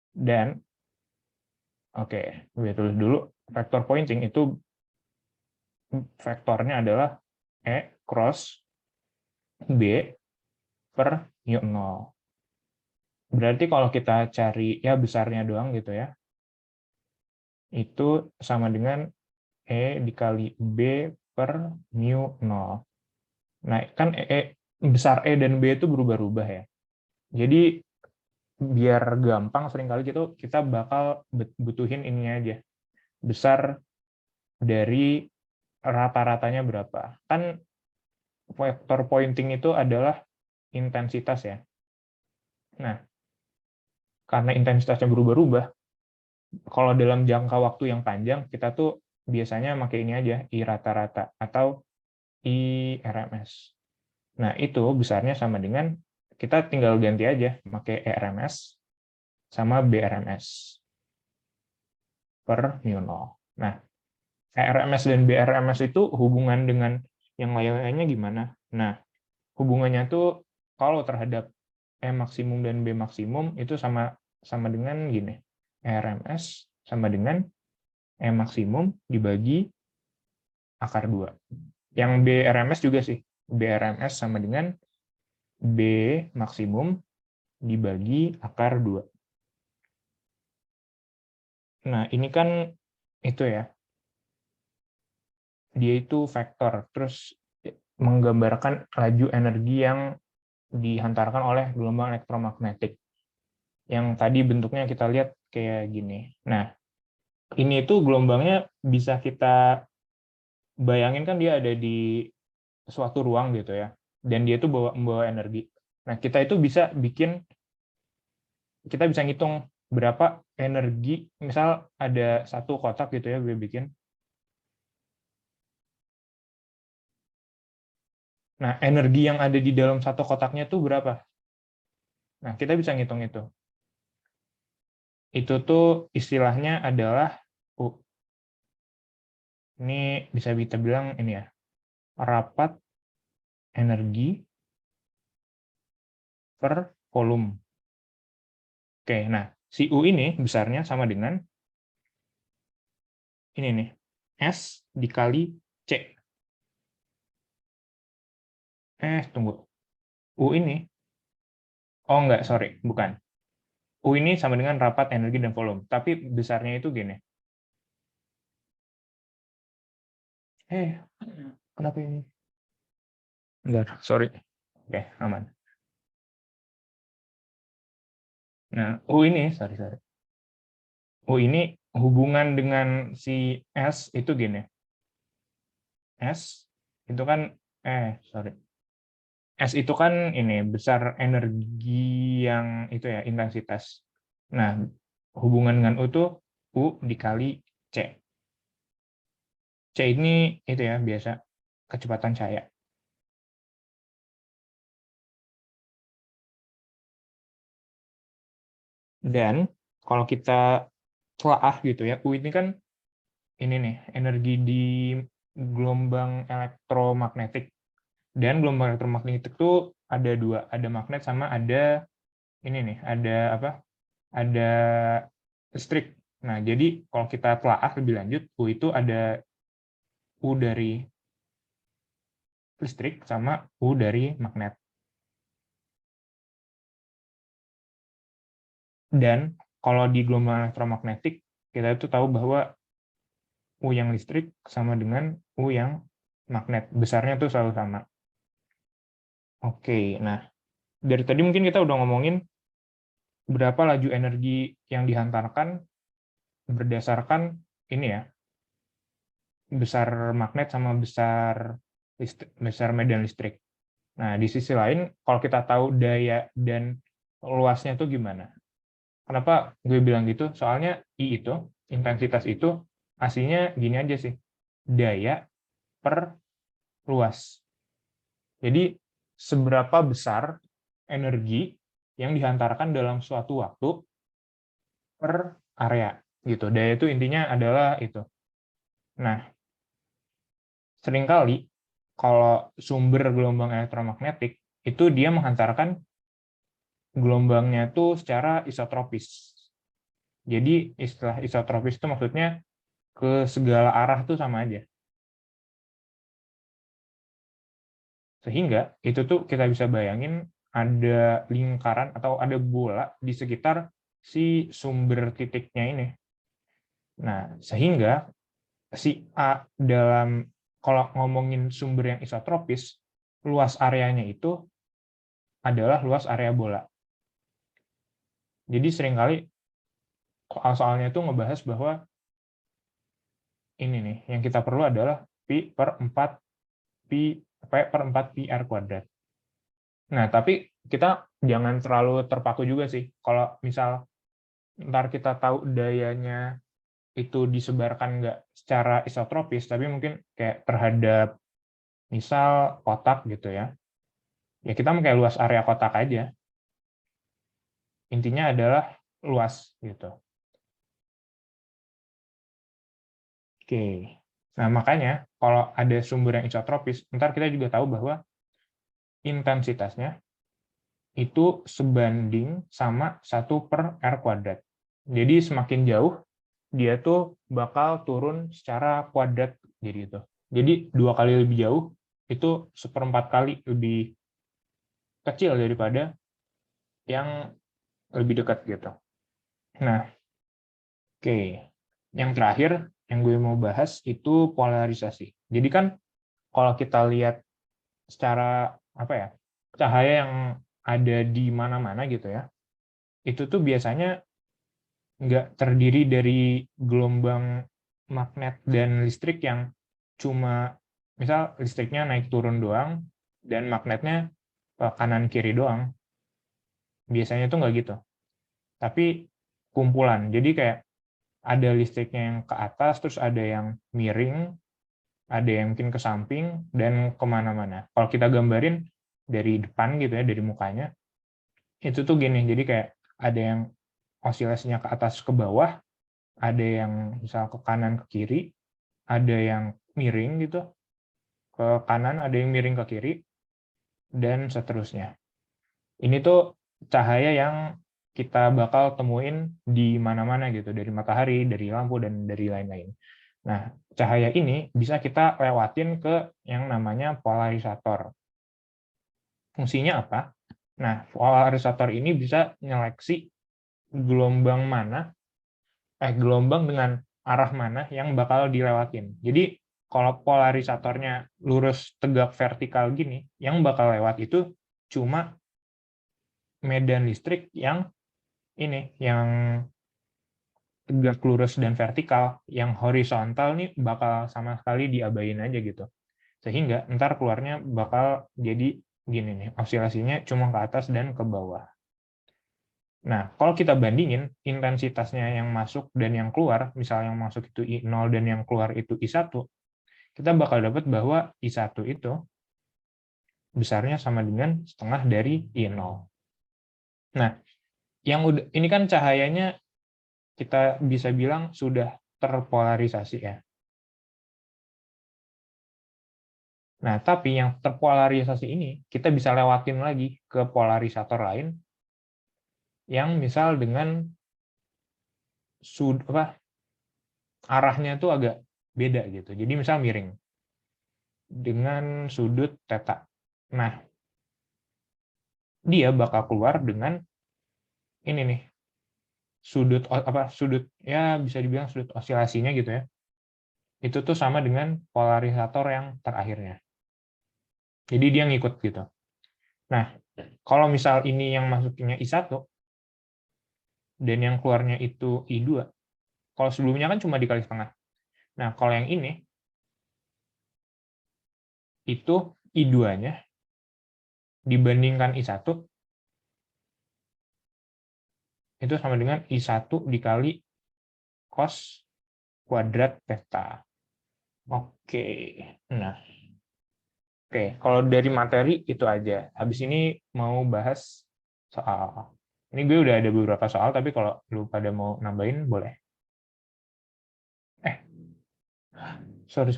Dan oke, gue tulis dulu, vector pointing itu vektornya adalah E cross B per mu0. Berarti kalau kita cari ya besarnya doang gitu ya, itu sama dengan E dikali B per mu0. Nah, kan besar E dan B itu berubah-ubah ya. Jadi biar gampang seringkali gitu kita bakal butuhin ininya aja. Besar dari rata-ratanya berapa. Kan vector pointing itu adalah intensitas ya. Nah, karena intensitasnya berubah-ubah, kalau dalam jangka waktu yang panjang, kita tuh biasanya pakai ini aja, I rata-rata atau I RMS. Nah, itu besarnya sama dengan, kita tinggal ganti aja, pakai ERMS sama BRMS per mu0. Nah, ERMS dan BRMS itu hubungan dengan yang lain-lainnya gimana? Nah, hubungannya tuh kalau terhadap E maksimum dan B maksimum itu sama dengan gini. ERMS sama dengan E maksimum dibagi akar 2. Yang BRMS juga sih. BRMS sama dengan B maksimum dibagi akar 2. Nah, ini kan itu ya. Dia itu vektor, terus menggambarkan laju energi yang dihantarkan oleh gelombang elektromagnetik. Yang tadi bentuknya kita lihat kayak gini. Nah, ini tuh gelombangnya bisa kita bayangin, kan dia ada di suatu ruang gitu ya, dan dia tuh membawa energi. Nah, kita itu bisa ngitung berapa energi, misal ada satu kotak gitu ya, gue bikin. Nah, energi yang ada di dalam satu kotaknya tuh berapa? Nah, kita bisa ngitung itu. Itu tuh istilahnya adalah Ini bisa kita bilang ini ya, rapat energi per volume. Oke, nah si U ini besarnya sama dengan ini nih, S dikali C. Tunggu. U ini, oh enggak, sorry, bukan. U ini sama dengan rapat energi dan volume, tapi besarnya itu gini. Kenapa ini? Bentar, sorry. Oke, aman. Nah, U ini, sorry. U ini hubungan dengan si S itu gini. S itu kan, sorry. S itu kan ini besar energi yang itu ya, intensitas. Nah, hubungan dengan U tuh U dikali C. C ini itu ya, biasa kecepatan cahaya. Dan kalau kita telaah gitu ya, U ini kan ini nih, energi di gelombang elektromagnetik. Dan gelombang elektromagnetik itu ada dua, ada magnet sama ada ini nih, ada apa? Ada listrik. Nah, jadi kalau kita telaah lebih lanjut, U itu ada U dari listrik sama U dari magnet. Dan kalau di gelombang elektromagnetik, kita itu tahu bahwa U yang listrik sama dengan U yang magnet. Besarnya tuh selalu sama. Oke, nah dari tadi mungkin kita udah ngomongin berapa laju energi yang dihantarkan berdasarkan ini ya, besar magnet sama besar medan listrik. Nah, di sisi lain, kalau kita tahu daya dan luasnya itu gimana? Kenapa gue bilang gitu? Soalnya I itu, intensitas itu, aslinya gini aja sih, daya per luas. Jadi, seberapa besar energi yang dihantarkan dalam suatu waktu per area. Gitu. Daya itu intinya adalah itu. Nah, seringkali kalau sumber gelombang elektromagnetik, itu dia menghantarkan gelombangnya itu secara isotropis. Jadi istilah isotropis itu maksudnya ke segala arah tuh sama aja. Sehingga itu tuh kita bisa bayangin ada lingkaran atau ada bola di sekitar si sumber titiknya ini. Nah, sehingga si A dalam, kalau ngomongin sumber yang isotropis, luas areanya itu adalah luas area bola. Jadi seringkali soalnya itu ngebahas bahwa ini nih, yang kita perlu adalah Pi per 4 pi r kuadrat. Nah, tapi kita jangan terlalu terpaku juga sih. Kalau misal ntar kita tahu dayanya itu disebarkan nggak secara isotropis, tapi mungkin kayak terhadap misal kotak gitu ya. Ya kita pakai luas area kotak aja. Intinya adalah luas gitu. Oke. Nah, makanya kalau ada sumber yang isotropis, ntar kita juga tahu bahwa intensitasnya itu sebanding sama 1 per R kuadrat. Jadi semakin jauh, dia tuh bakal turun secara kuadrat. Jadi 2 kali lebih jauh, itu 1/4 kali lebih kecil daripada yang lebih dekat gitu. Nah, oke. Yang terakhir yang gue mau bahas itu polarisasi. Jadi kan kalau kita lihat secara apa ya, cahaya yang ada di mana-mana gitu ya, itu tuh biasanya nggak terdiri dari gelombang magnet dan listrik yang cuma misal listriknya naik turun doang dan magnetnya kanan kiri doang. Biasanya tuh nggak gitu. Tapi kumpulan. Jadi kayak ada listriknya yang ke atas, terus ada yang miring, ada yang mungkin ke samping, dan kemana-mana. Kalau kita gambarin dari depan gitu ya, dari mukanya, itu tuh gini, jadi kayak ada yang osilasinya ke atas ke bawah, ada yang misal ke kanan ke kiri, ada yang miring gitu ke kanan, ada yang miring ke kiri, dan seterusnya. Ini tuh cahaya yang kita bakal temuin di mana-mana gitu, dari matahari, dari lampu, dan dari lain-lain. Nah, cahaya ini bisa kita lewatin ke yang namanya polarisator. Fungsinya apa? Nah, polarisator ini bisa nyeleksi gelombang mana, gelombang dengan arah mana yang bakal dilewatin. Jadi, kalau polarisatornya lurus tegak vertikal gini, yang bakal lewat itu cuma medan listrik yang ini, yang tegak lurus dan vertikal. Yang horizontal nih bakal sama sekali diabain aja gitu. Sehingga ntar keluarnya bakal jadi gini nih, oscilasinya cuma ke atas dan ke bawah. Nah, kalau kita bandingin intensitasnya yang masuk dan yang keluar, misalnya yang masuk itu I0 dan yang keluar itu I1, kita bakal dapat bahwa I1 itu besarnya sama dengan setengah dari I0. Nah, yang udah ini kan cahayanya kita bisa bilang sudah terpolarisasi ya. Nah, tapi yang terpolarisasi ini kita bisa lewatin lagi ke polarisator lain yang misal dengan arahnya tuh agak beda gitu. Jadi misal miring dengan sudut theta. Nah, dia bakal keluar dengan ini nih, sudut ya bisa dibilang sudut osilasinya gitu ya. Itu tuh sama dengan polarisator yang terakhirnya. Jadi dia ngikut gitu. Nah, kalau misal ini yang masuknya I1 dan yang keluarnya itu I2, kalau sebelumnya kan cuma dikali setengah. Nah, kalau yang ini itu I2-nya dibandingkan I1 itu sama dengan I1 dikali cos kuadrat theta. Oke. Nah, oke, kalau dari materi itu aja. Habis ini mau bahas soal. Ini gue udah ada beberapa soal, tapi kalau lu pada mau nambahin, boleh. Sorry.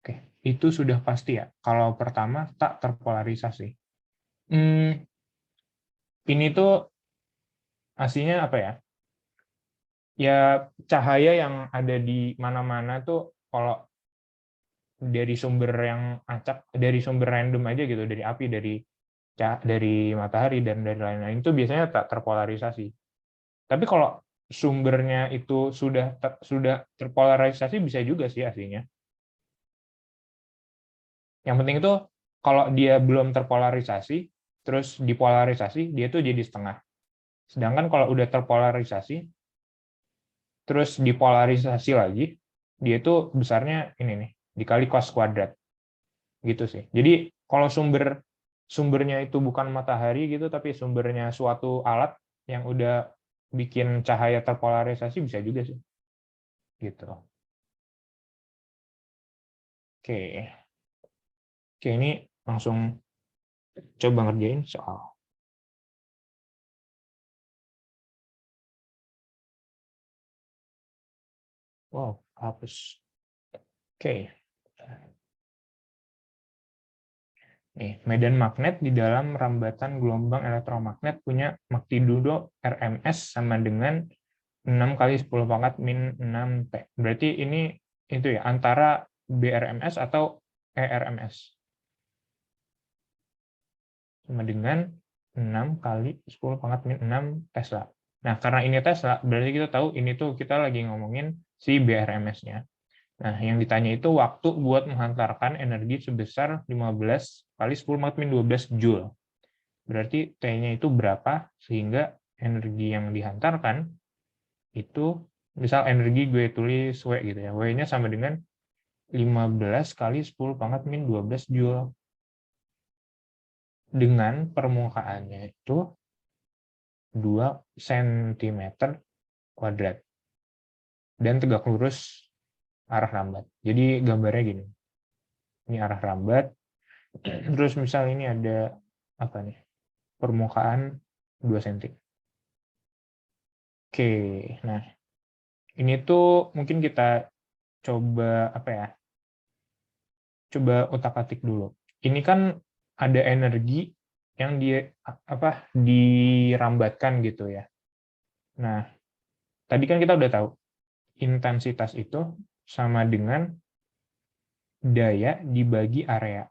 Oke, itu sudah pasti ya. Kalau pertama, tak terpolarisasi. Ini tuh aslinya apa ya? Ya, cahaya yang ada di mana-mana tuh, kalau dari sumber yang acak, dari sumber random aja gitu, dari api, dari matahari dan dari lain-lain itu biasanya tak terpolarisasi. Tapi kalau sumbernya itu sudah terpolarisasi bisa juga sih aslinya. Yang penting itu kalau dia belum terpolarisasi terus dipolarisasi, dia tuh jadi setengah. Sedangkan kalau udah terpolarisasi terus dipolarisasi lagi, dia tuh besarnya ini nih, dikali cos kuadrat. Gitu sih. Jadi kalau sumbernya itu bukan matahari gitu, tapi sumbernya suatu alat yang udah bikin cahaya terpolarisasi bisa juga sih. Gitu. Oke. Oke, ini langsung coba ngerjain soal. Wow, hapus. Oke. Nih, medan magnet di dalam rambatan gelombang elektromagnet punya magnitudo RMS sama dengan 6 kali 10 pangkat min 6 T. Berarti ini itu ya, antara BRMS atau ERMS. Sama dengan 6 kali 10 pangkat min 6 Tesla. Nah, karena ini Tesla, berarti kita tahu ini tuh kita lagi ngomongin si BRMS-nya. Nah, yang ditanya itu waktu buat menghantarkan energi sebesar 15 kali 10 pangkat min 12 Joule. Berarti T-nya itu berapa, sehingga energi yang dihantarkan itu, misal energi gue tulis W gitu ya, W-nya sama dengan 15 kali 10 pangkat min 12 Joule. Dengan permukaannya itu 2 cm kuadrat. Dan tegak lurus arah rambat. Jadi gambarnya gini. Ini arah rambat. Terus misal ini ada apa nih? Permukaan 2 cm. Oke, nah Ini tuh mungkin kita coba apa ya? Coba utak-atik dulu. Ini kan ada energi yang dirambatkan gitu ya. Nah, tadi kan kita udah tahu intensitas itu sama dengan daya dibagi area.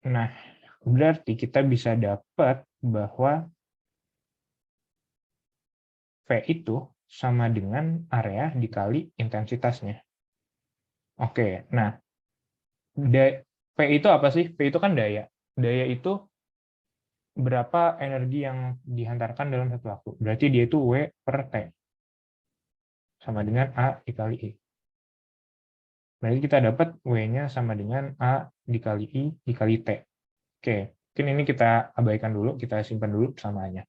Nah, berarti kita bisa dapat bahwa V itu sama dengan area dikali intensitasnya. Oke, nah P itu apa sih? P itu kan daya. Daya itu berapa energi yang dihantarkan dalam satu waktu. Berarti dia itu W per T. Sama dengan A dikali I. Berarti kita dapat W-nya sama dengan A dikali I dikali T. Oke, mungkin ini kita abaikan dulu, kita simpan dulu samaannya.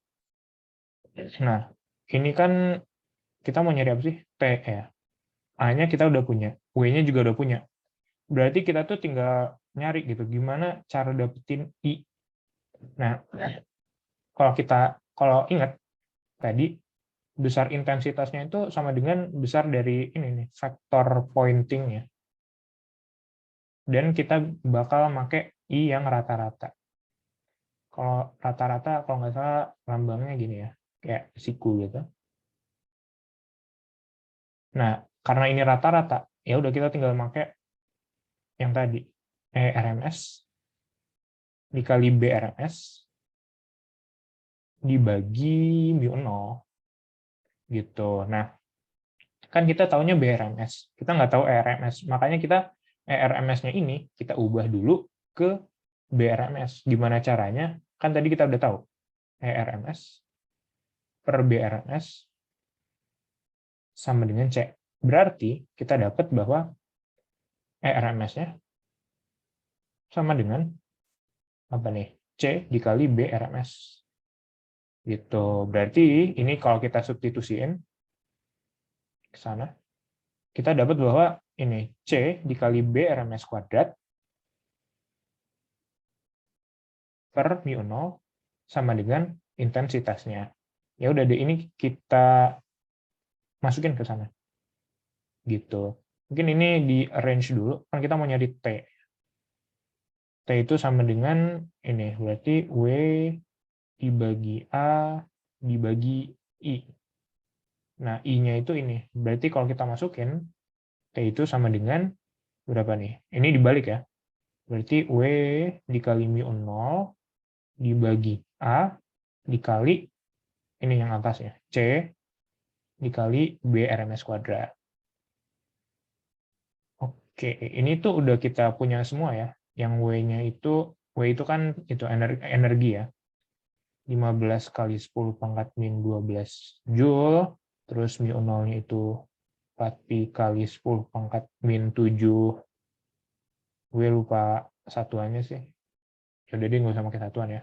Nah, ini kan kita mau nyari apa sih? T ya. A-nya kita udah punya, W-nya juga udah punya. Berarti kita tuh tinggal nyari gitu, gimana cara dapetin I. Nah, kalau ingat tadi besar intensitasnya itu sama dengan besar dari ini nih, vektor pointingnya. Dan kita bakal pakai I yang rata-rata. Kalau rata-rata, kalau nggak salah lambangnya gini ya, kayak siku gitu. Nah, karena ini rata-rata, ya udah kita tinggal pakai yang tadi, RMS dikali BRMS dibagi mu0 gitu. Nah, kan kita taunya BRMS, kita nggak tahu ERMS, makanya kita ERMS-nya ini kita ubah dulu ke BRMS. Gimana caranya? Kan tadi kita udah tahu ERMS per BRMS sama dengan C. Berarti kita dapat bahwa ERMS-nya sama dengan apa nih? C dikali BRMS. Gitu. Berarti ini kalau kita substitusiin ke sana, kita dapat bahwa ini C dikali BRMS kuadrat per mu0 sama dengan intensitasnya. Ya udah deh, ini kita masukin ke sana. Gitu. Mungkin ini di arrange dulu, kan kita mau nyari T. T itu sama dengan ini, berarti W dibagi A dibagi I. Nah, I-nya itu ini. Berarti kalau kita masukin, T itu sama dengan berapa nih? Ini dibalik ya. Berarti W dikali mu0 dibagi A dikali ini yang atasnya, C dikali BRMS kuadrat. Oke, ini tuh udah kita punya semua ya. Yang W itu kan itu energi ya. 15 kali 10 pangkat min 12 Joule, terus mu0-nya itu 4pi kali 10 pangkat min 7. Gue lupa satuannya sih. Udah deh, nggak usah pakai satuan ya.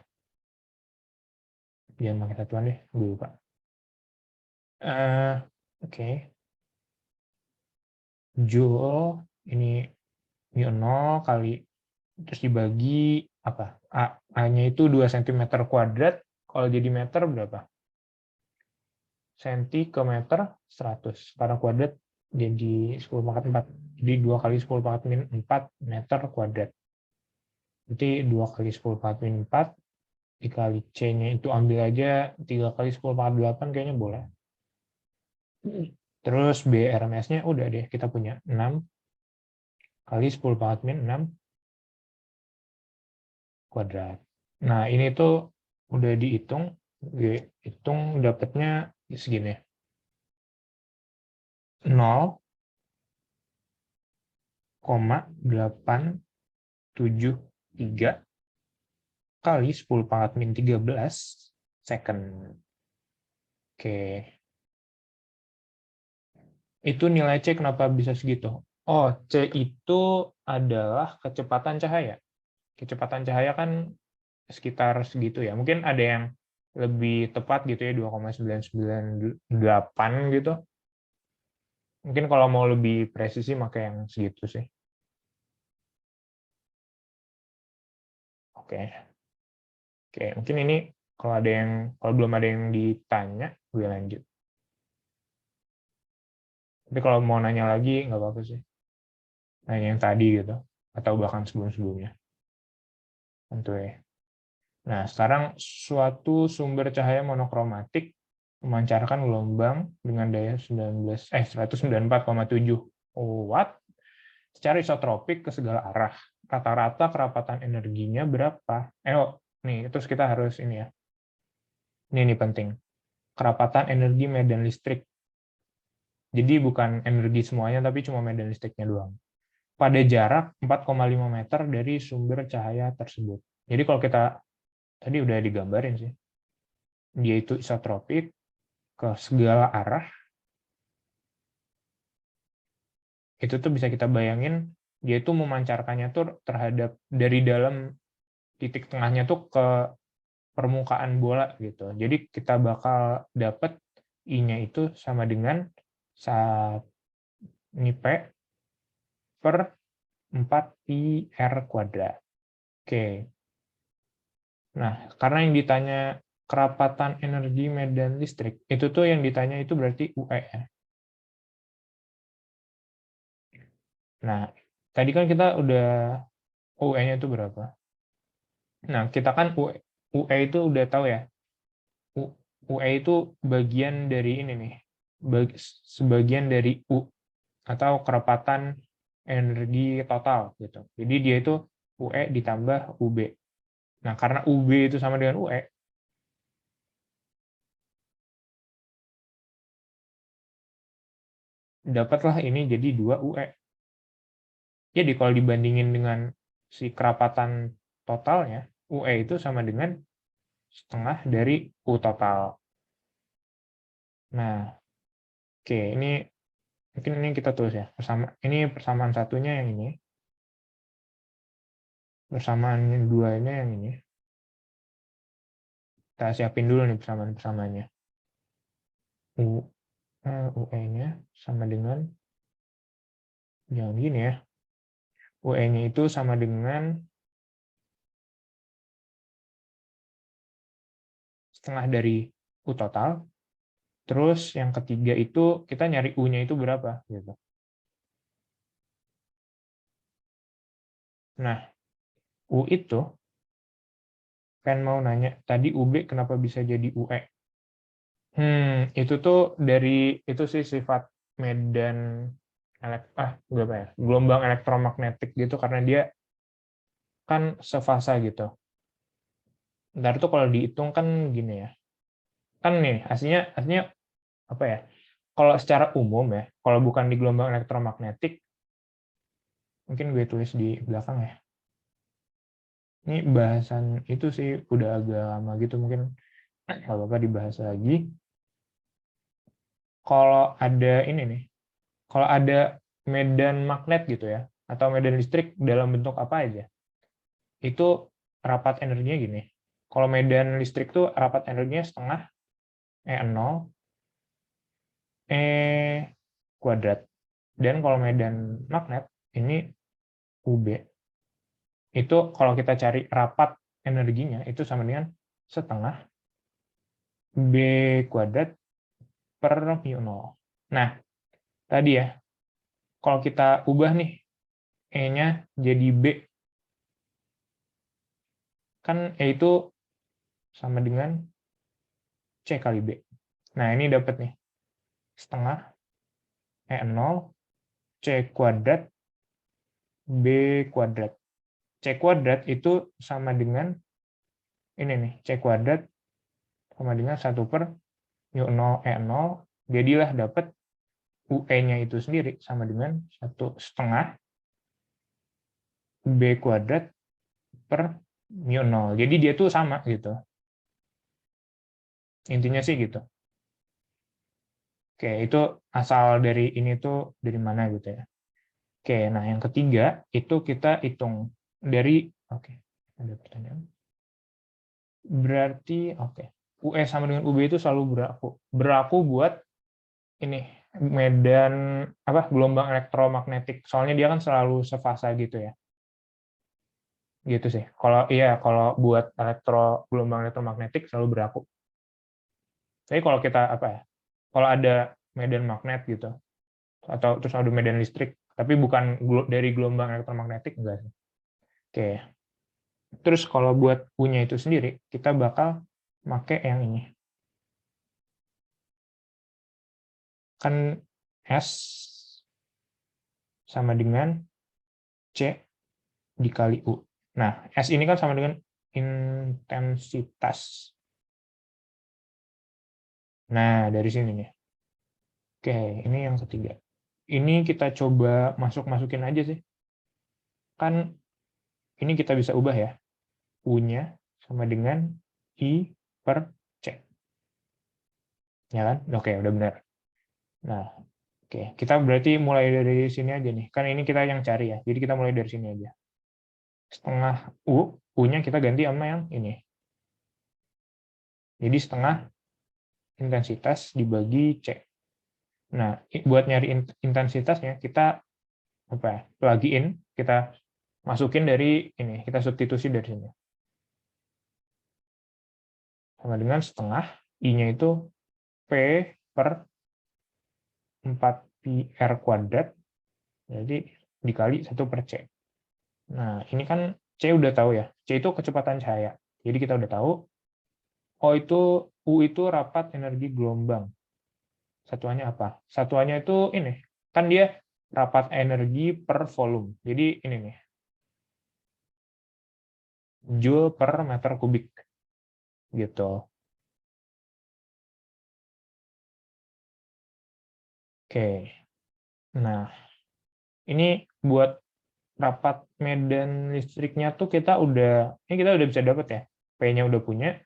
Jangan pakai satuan deh, gue lupa. Oke. Joule ini mu0 kali terus dibagi apa? A-nya itu 2 cm kuadrat, kalau jadi meter berapa? Senti ke meter 100. Karena kuadrat jadi 10 pangkat 4. Jadi 2 kali 10 pangkat min 4 meter kuadrat. Berarti 2 kali 10 pangkat min 4 dikali C-nya itu ambil aja 3 kali 10 pangkat 8 kayaknya boleh. Terus BRMS-nya udah deh, kita punya 6 kali 10 pangkat min 6 kuadrat. Nah, ini tuh udah dihitung, hitung dapatnya segini. 0,873 kali 10 pangkat min 13 second. Oke. Itu nilai C kenapa bisa segitu? Oh, C itu adalah kecepatan cahaya. Kecepatan cahaya kan sekitar segitu ya. Mungkin ada yang lebih tepat gitu ya, 2,998 gitu. Mungkin kalau mau lebih presisi pakai yang segitu sih. Oke. Oke, mungkin ini kalau belum ada yang ditanya, gue lanjut. Tapi kalau mau nanya lagi, nggak apa-apa sih. Nanya yang tadi gitu. Atau bahkan sebelum-sebelumnya. Santuy. Nah, sekarang suatu sumber cahaya monokromatik memancarkan gelombang dengan daya 194,7 watt secara isotropik ke segala arah. Rata-rata kerapatan energinya berapa? Nih, terus kita harus ini ya. Ini penting. Kerapatan energi medan listrik. Jadi bukan energi semuanya, tapi cuma medan listriknya doang. Pada jarak 4,5 meter dari sumber cahaya tersebut. Jadi kalau kita, tadi udah digambarin sih, dia itu isotropik ke segala arah. Itu tuh bisa kita bayangin, dia itu memancarkannya tuh terhadap dari dalam titik tengahnya tuh ke permukaan bola gitu. Jadi kita bakal dapat I-nya itu sama dengan ini P per 4πr kuadrat. Oke. Nah, karena yang ditanya kerapatan energi medan listrik, itu tuh yang ditanya itu berarti UE ya. Nah, tadi kan kita udah UE-nya itu berapa? Nah, kita kan UE itu udah tahu ya. UE itu bagian dari ini nih. Sebagian dari U atau kerapatan energi total gitu. Jadi dia itu UE ditambah UB. Nah, karena UB itu sama dengan UE, dapatlah ini jadi 2 UE. Jadi kalau dibandingin dengan si kerapatan totalnya, UE itu sama dengan setengah dari U total. Nah, oke, ini mungkin ini kita tulis ya. Ini persamaan satunya yang ini. Persamaan duanya yang ini. Kita siapin dulu nih persamaan-persamaannya. UE-nya sama dengan, jangan gini ya. UE-nya itu sama dengan setengah dari U total. Terus yang ketiga itu kita nyari U-nya itu berapa gitu. Nah, U itu kan mau nanya tadi UB kenapa bisa jadi UE? Itu tuh dari itu sih sifat medan berapa ya? Gelombang elektromagnetik gitu karena dia kan sefasa gitu. Ntar tuh kalau dihitung kan gini ya. Kan nih aslinya apa ya? Kalau secara umum ya, kalau bukan di gelombang elektromagnetik, mungkin gue tulis di belakang ya. Ini bahasan itu sih udah agak lama gitu, mungkin nggak apa-apa dibahas lagi. Kalau ada ini nih, kalau ada medan magnet gitu ya, atau medan listrik dalam bentuk apa aja, itu rapat energinya gini. Kalau medan listrik tuh rapat energinya setengah E0 E kuadrat. Dan kalau medan magnet ini UB. Itu kalau kita cari rapat energinya itu sama dengan setengah B kuadrat per mu0. Nah, tadi ya, kalau kita ubah nih E-nya jadi B, kan E itu sama dengan C kali B. Nah, ini dapat nih, setengah E0 C kuadrat B kuadrat. C kuadrat itu sama dengan ini nih, C kuadrat sama dengan 1 per mu0 E0, jadilah dapat UE-nya itu sendiri sama dengan 1/2 B kuadrat per mu0. Jadi dia tuh sama gitu. Intinya sih gitu. Oke, itu asal dari ini tuh dari mana gitu ya. Oke, nah yang ketiga itu kita hitung dari, oke, ada pertanyaan. Berarti, oke, UE sama dengan UB itu selalu berlaku buat ini medan gelombang elektromagnetik. Soalnya dia kan selalu sefasa gitu ya. Gitu sih. Kalau buat gelombang elektromagnetik selalu berlaku. Tapi kalau kita kalau ada medan magnet gitu, atau terus ada medan listrik, tapi bukan dari gelombang elektromagnetik, enggak sih. Oke. Terus kalau buat U-nya itu sendiri, kita bakal pakai yang ini. Kan S sama dengan C dikali U. Nah, S ini kan sama dengan intensitas. Nah, dari sini nih. Oke, ini yang ketiga. Ini kita coba masukin aja sih. Kan ini kita bisa ubah ya. U-nya sama dengan I per C. Ya kan? Oke, udah benar. Nah, oke. Kita berarti mulai dari sini aja nih. Kan ini kita yang cari ya. Jadi kita mulai dari sini aja. Setengah U, U-nya kita ganti sama yang ini. Jadi setengah intensitas dibagi C. Nah, buat nyari intensitasnya, kita plug-in, kita masukin dari ini, kita substitusi dari sini. Sama dengan setengah, I-nya itu P per 4πr kuadrat, jadi dikali 1 per C. Nah, ini kan C udah tahu ya, C itu kecepatan cahaya. Jadi kita udah tahu, U itu rapat energi gelombang. Satuannya apa? Satuannya itu ini, kan dia rapat energi per volume. Jadi ini nih, Joule per meter kubik. Gitu. Oke. Nah, ini buat rapat medan listriknya tuh kita udah bisa dapat ya. P-nya udah punya,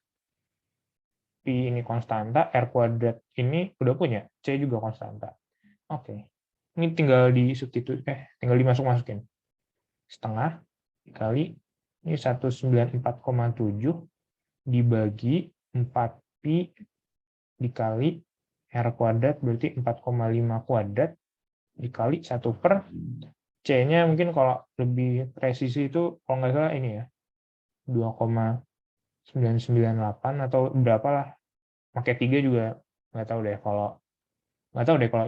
P ini konstanta, R kuadrat ini udah punya, C juga konstanta. Oke. Ini tinggal tinggal dimasuk-masukin. Setengah dikali ini 194,7 dibagi 4pi dikali R kuadrat berarti 4,5 kuadrat dikali 1 per C-nya mungkin kalau lebih presisi itu kalau nggak salah ini ya 2,998 atau berapa lah, pakai 3 juga nggak tahu deh kalau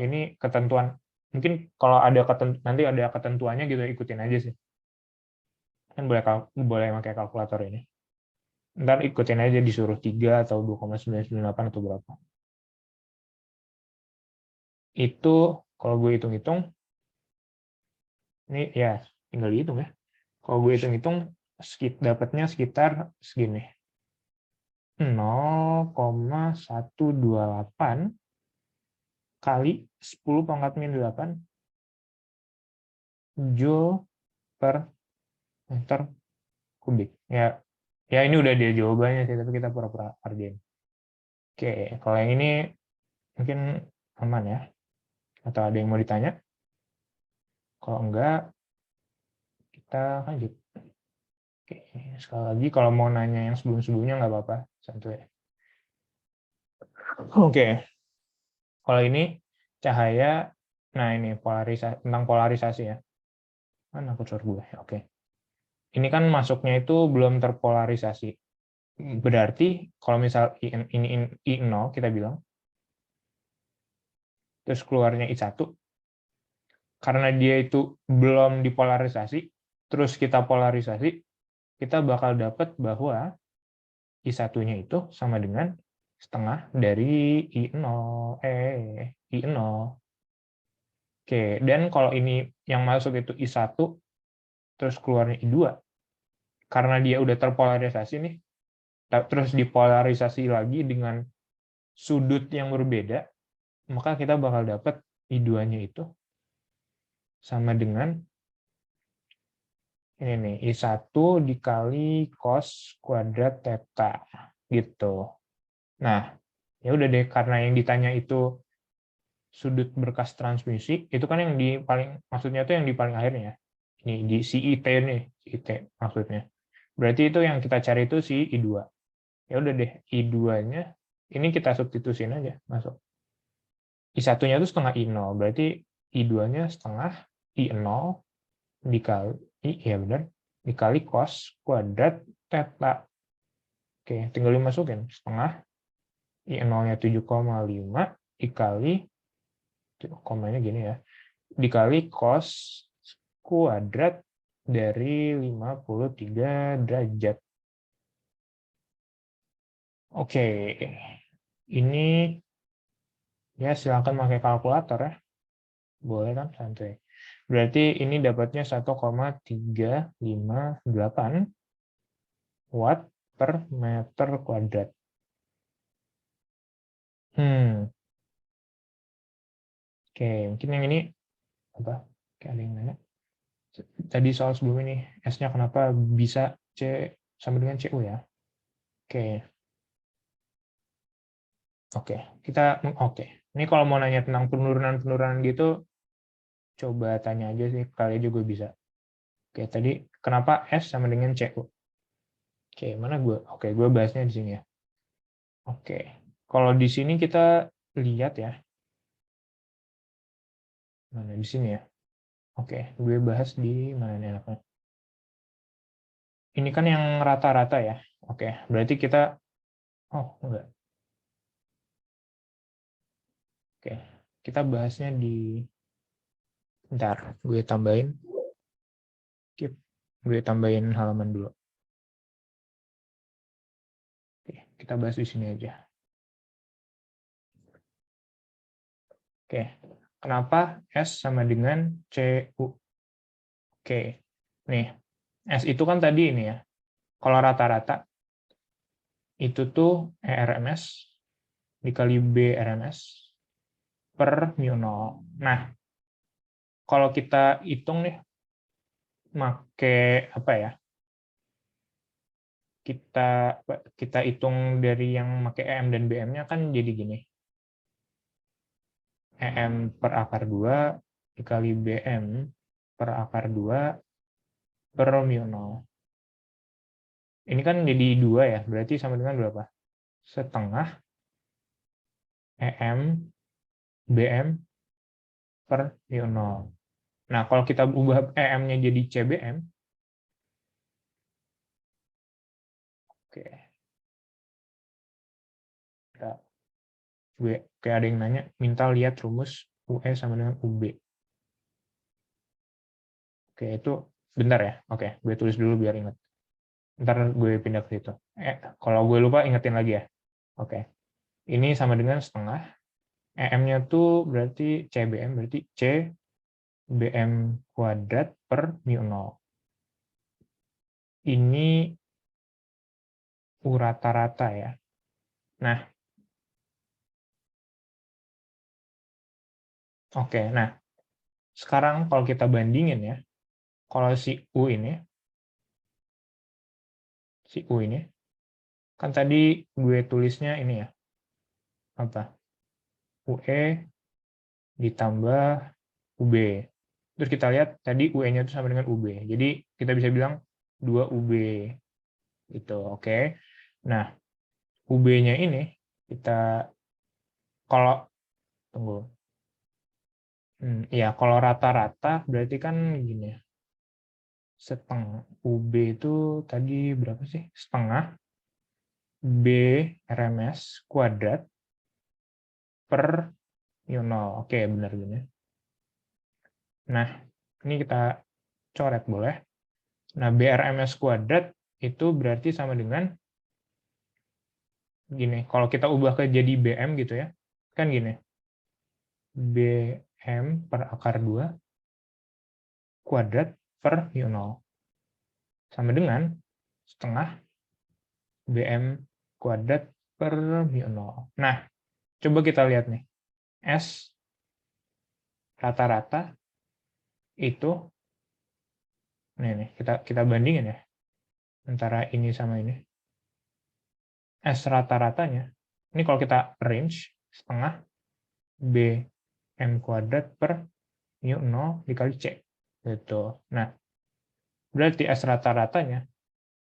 ini ketentuan, mungkin kalau ada nanti ada ketentuannya gitu ikutin aja sih, kan boleh pakai kalkulator ini, ntar ikutin aja disuruh 3 atau 2,998 atau berapa itu. Kalau gue hitung-hitung ini ya tinggal dihitung ya, kalau gue hitung-hitung dapatnya sekitar segini, 0,128 kali 10 pangkat min 8 Joule per meter kubik. Ya ini udah dia jawabannya sih, tapi kita pura-pura kerjain. Oke, kalau yang ini mungkin aman ya. Atau ada yang mau ditanya? Kalau enggak, kita lanjut. Oke, sekali lagi kalau mau nanya yang sebelum-sebelumnya nggak apa-apa, santuy. Oke, kalau ini cahaya, nah ini tentang polarisasi ya. Mana kursor gue? Oke. Ini kan masuknya itu belum terpolarisasi. Berarti kalau misal ini I0 kita bilang, terus keluarnya I1, karena dia itu belum dipolarisasi, terus kita polarisasi, kita bakal dapat bahwa I1-nya itu sama dengan setengah dari I0. Oke, dan kalau ini yang masuk itu I1, terus keluarnya I2, karena dia udah terpolarisasi nih, terus dipolarisasi lagi dengan sudut yang berbeda, maka kita bakal dapat I2-nya itu sama dengan ini nih, I1 dikali cos kuadrat theta gitu. Nah, ya udah deh, karena yang ditanya itu sudut berkas transmisi, itu kan yang maksudnya itu yang di paling akhirnya. Ini di si IT nih, IT maksudnya. Berarti itu yang kita cari itu si I2. Ya udah deh, I2-nya ini kita substitusin aja masuk. I1-nya itu setengah I0, berarti I2-nya setengah I0 dikali cos kuadrat theta. Oke, tinggal dimasukin setengah I0-nya 7,5 dikali, komanya gini ya, dikali cos kuadrat dari 53 derajat. Oke, ini ya silakan pakai kalkulator ya. Boleh kan, santai. Berarti ini dapatnya 1,358 watt per meter kuadrat. Oke, mungkin yang ini apa? Kayak ada yang nanya. Tadi soal sebelum ini, S-nya kenapa bisa C sama dengan CU ya? Oke. Oke. Ini kalau mau nanya tentang penurunan-penurunan gitu, coba tanya aja sih, kalian juga bisa. Oke, tadi kenapa S sama dengan CU? Oke, mana gue? Oke, gue bahasnya di sini ya. Oke, kalau di sini kita lihat ya. Mana di sini ya? Oke, gue bahas di mana nih enaknya. Ini kan yang rata-rata ya. Oke, berarti kita, oh enggak. Oke, kita bahasnya di, bentar, gue tambahin. Gue tambahin halaman dulu. Oke, kita bahas di sini aja. Oke, kenapa S sama dengan CU? Oke, nih, S itu kan tadi ini ya. Kalau rata-rata, itu tuh ERMS dikali BRMS per mu0. Nah, kalau kita hitung nih, make apa ya? Kita hitung dari yang make EM dan BM-nya kan jadi gini. EM per akar 2 dikali BM per akar 2 per mu0. Ini kan jadi 2 ya, berarti sama dengan berapa? Setengah EM BM per mu0. Nah, kalau kita ubah EM-nya jadi CBM, oke. Kayak ada yang nanya, minta lihat rumus UE sama dengan UB. Oke, itu bentar ya. Oke, gue tulis dulu biar ingat. Ntar gue pindah ke situ. Kalau gue lupa, ingetin lagi ya. Oke. Ini sama dengan setengah. EM-nya tuh berarti CBM, berarti C BM kuadrat per mu0. Ini U rata-rata ya. Nah, oke. Nah, sekarang kalau kita bandingin ya, kalau si U ini, kan tadi gue tulisnya ini ya, apa? UE ditambah UB. Terus kita lihat tadi UE-nya itu sama dengan UB. Jadi kita bisa bilang 2 UB. Itu oke. Nah, UB-nya ini kita kalau tunggu. Ya, kalau rata-rata berarti kan gini ya. Setengah UB itu tadi berapa sih? Setengah B RMS kuadrat per mu0. Oke, benar gini. Nah, ini kita coret boleh. Nah, BRMS kuadrat itu berarti sama dengan gini. Kalau kita ubah ke jadi BM gitu ya, kan gini. BM per akar 2 kuadrat per mu0. Sama dengan setengah BM kuadrat per mu0. Nah, coba kita lihat nih. S rata-rata itu, nih kita bandingin ya, antara ini sama ini. S rata-ratanya, ini kalau kita range, setengah BM kuadrat per mu0 dikali C. Gitu. Nah, berarti S rata-ratanya,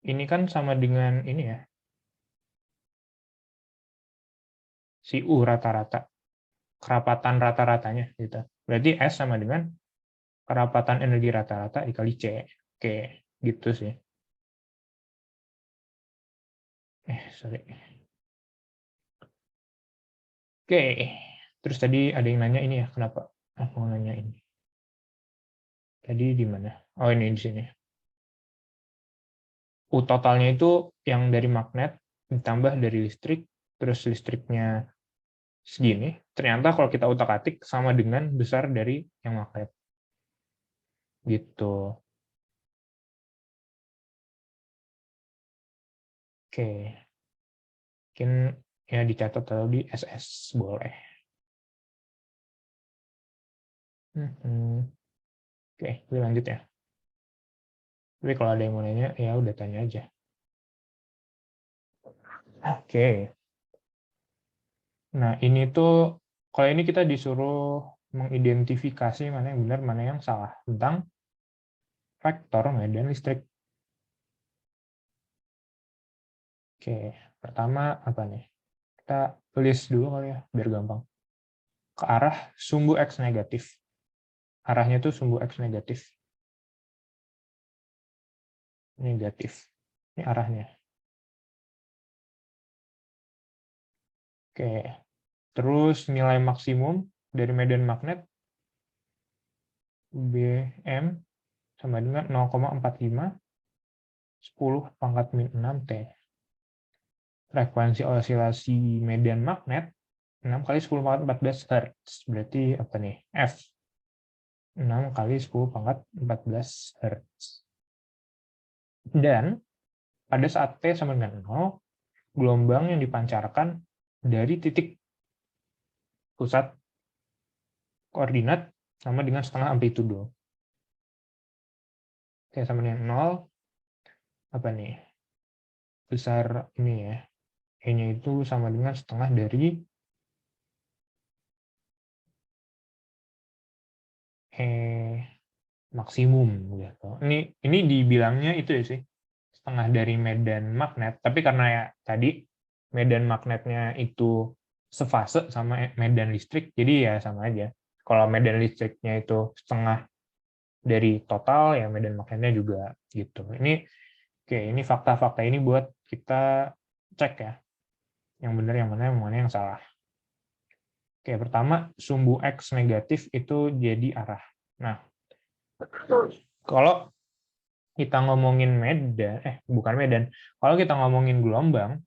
ini kan sama dengan ini ya, si U rata-rata, kerapatan rata-ratanya. Gitu. Berarti S sama dengan kerapatan energi rata-rata dikali C. Oke, gitu sih. Sorry. Oke, terus tadi ada yang nanya ini ya, kenapa aku nanya ini? Tadi di mana? Oh, ini di sini. U totalnya itu yang dari magnet ditambah dari listrik, terus listriknya segini. Ternyata kalau kita utak-atik sama dengan besar dari yang magnet. Gitu. Oke. Mungkin ya dicatat atau di SS boleh. Oke, lanjut ya. Tapi kalau ada yang mau nanya, ya udah tanya aja. Oke. Nah, ini tuh, kalau ini kita disuruh mengidentifikasi mana yang benar, mana yang salah tentang vektor medan listrik. Oke, pertama apa nih? Kita list dulu kali ya, biar gampang. Ke arah sumbu X negatif. Arahnya tuh sumbu X negatif. Negatif. Ini arahnya. Oke, terus nilai maksimum dari medan magnet Bm sama dengan 0,45 10 pangkat min 6 T. Frekuensi osilasi medan magnet 6 kali 10 pangkat 14 Hz. Berarti apa nih? F. 6 kali 10 pangkat 14 Hz. Dan pada saat T sama dengan 0, gelombang yang dipancarkan dari titik pusat koordinat sama dengan setengah amplitudo. T sama dengan 0, apa nih? Besar ini ya. E-nya itu sama dengan setengah dari maksimum gitu. Ini dibilangnya itu ya sih, setengah dari medan magnet, tapi karena ya tadi medan magnetnya itu sefase sama medan listrik, jadi ya sama aja. Kalau medan listriknya itu setengah dari total, ya medan magnetnya juga gitu. Ini fakta-fakta ini buat kita cek ya, yang benar yang mana yang salah. Oke, pertama sumbu X negatif itu jadi arah. Nah, kalau kita ngomongin bukan medan, kalau kita ngomongin gelombang,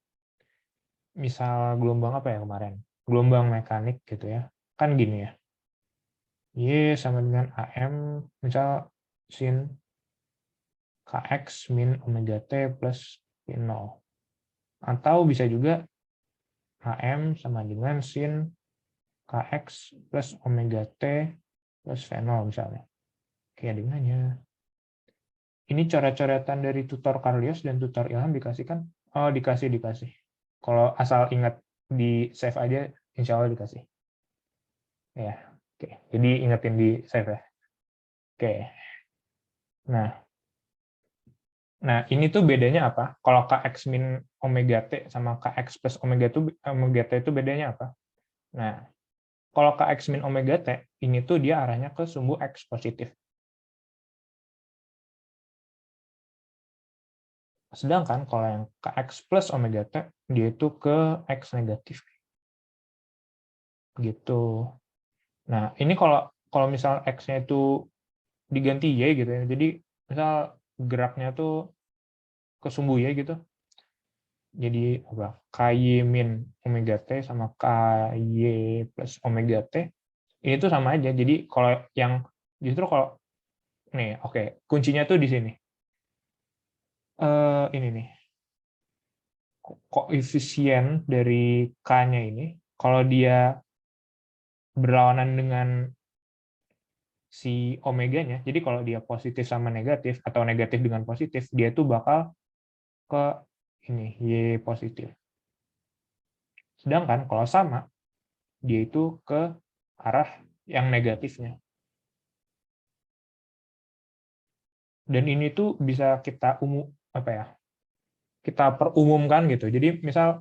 misal gelombang apa ya kemarin? Gelombang mekanik gitu ya. Kan gini ya. Y sama dengan AM, misal sin KX min omega T plus P0. Atau bisa juga AM sama dengan sin KX plus omega T plus V0 misalnya. Kayak dengannya. Ini coret-coretan dari tutor Carlios dan tutor Ilham dikasihkan? Oh, dikasih. Kalau asal ingat di save aja, insya Allah dikasih. Ya, oke. Jadi ingetin di save ya. Oke. Nah, ini tuh bedanya apa? Kalau Kx min omega T sama Kx plus omega T itu bedanya apa? Nah, kalau Kx min omega T, ini tuh dia arahnya ke sumbu X positif. Sedangkan kalau yang Kx plus omega T, dia itu ke X negatif. Gitu. Nah, ini kalau misal X-nya itu diganti Y gitu ya. Jadi, misal geraknya tuh ke sumbu Y gitu. Jadi apa? KY min omega T sama KY plus omega T. Ini tuh sama aja. Jadi kalau yang justru kalau nih, oke, kuncinya tuh di sini. Ini nih. Koefisien dari K-nya ini kalau dia berlawanan dengan si omeganya, jadi kalau dia positif sama negatif atau negatif dengan positif, dia tuh bakal ke ini Y positif. Sedangkan kalau sama, dia itu ke arah yang negatifnya. Dan ini tuh bisa kita kita perumumkan gitu. Jadi misal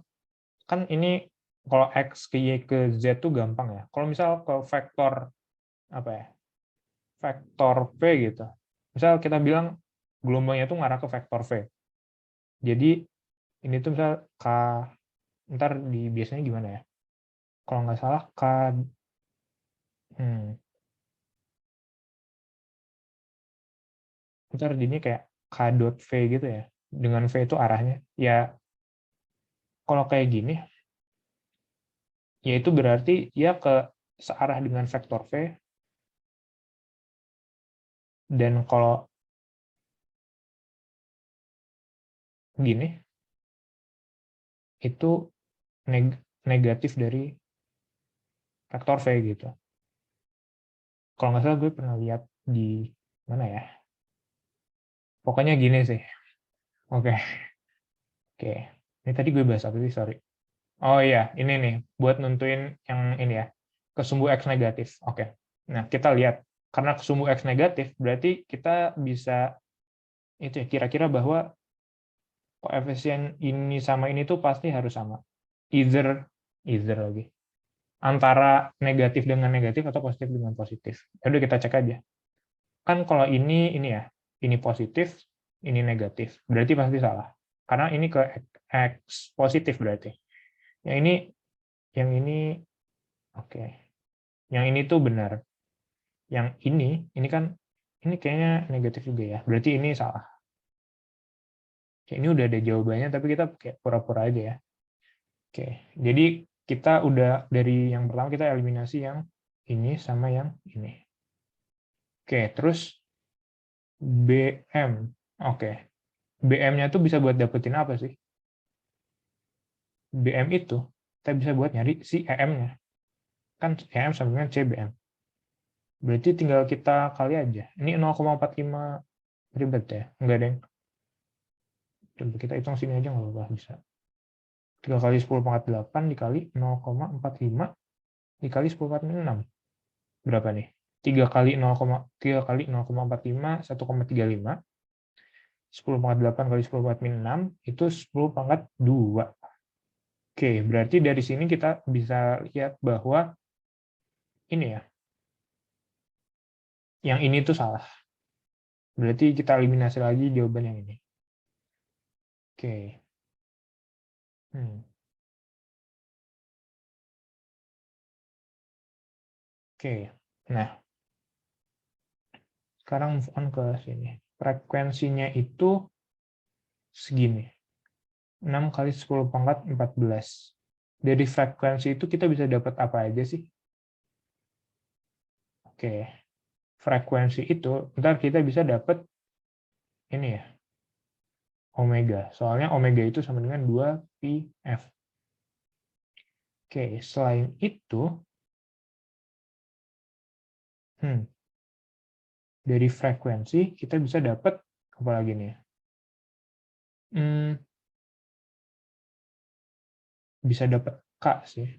kan ini kalau X ke Y ke Z tuh gampang ya. Kalau misal ke vektor vektor V gitu. Misal kita bilang gelombangnya tuh ngarah ke vektor V. Jadi ini tuh misal ntar biasanya gimana ya? kalau nggak salah ntar ini kayak k dot v gitu ya, dengan v itu arahnya ya. Kalau kayak gini ya itu berarti ya searah dengan vektor v, dan kalau gini itu negatif dari vektor v gitu. Kalau nggak salah gue pernah lihat di mana ya, pokoknya gini sih. Oke. Ini tadi gue bahas apa sih, sorry. Oh iya, ini nih buat nentuin yang ini ya, kesumbu x negatif. Oke. Nah, kita lihat karena kesumbu x negatif berarti kita bisa itu ya, kira-kira bahwa koefisien ini sama ini tuh pasti harus sama. Either lagi. Antara negatif dengan negatif atau positif dengan positif. Ya udah kita cek aja. Kan kalau ini ya, ini positif, ini negatif. Berarti pasti salah. Karena ini ke x positif berarti. Yang ini oke. Yang ini tuh benar. Yang ini kan ini kayaknya negatif juga ya. Berarti ini salah. Oke, ini udah ada jawabannya tapi kita kayak pura-pura aja ya. Oke. Jadi kita udah dari yang pertama kita eliminasi yang ini sama yang ini. Oke, terus BM. Oke. BM-nya tuh bisa buat dapetin apa sih? BM itu kita bisa buat nyari si EM-nya. Kan EM sama dengan CBM. Berarti tinggal kita kali aja. Ini 0,45 ribet ya? Enggak, Deng. Coba kita hitung sini aja nggak apa-apa, bisa. 3 kali 10 pangkat 8 dikali 0,45 dikali 10 pangkat 6. Berapa nih? 3 kali 0,45 1,35. 10 pangkat 8 kali 10 pangkat 6 itu 10 pangkat 2. Oke, berarti dari sini kita bisa lihat bahwa ini ya, yang ini tuh salah. Berarti kita eliminasi lagi jawaban yang ini. Oke. Oke. Nah, sekarang move on ke sini. Frekuensinya itu segini. 6 kali 10 pangkat 14. Dari frekuensi itu kita bisa dapat apa aja sih? Oke. Frekuensi itu, ntar kita bisa dapat ini ya, omega. Soalnya omega itu sama dengan 2πf. Oke, selain itu, dari frekuensi kita bisa dapat apa lagi nih? Bisa dapat K sih.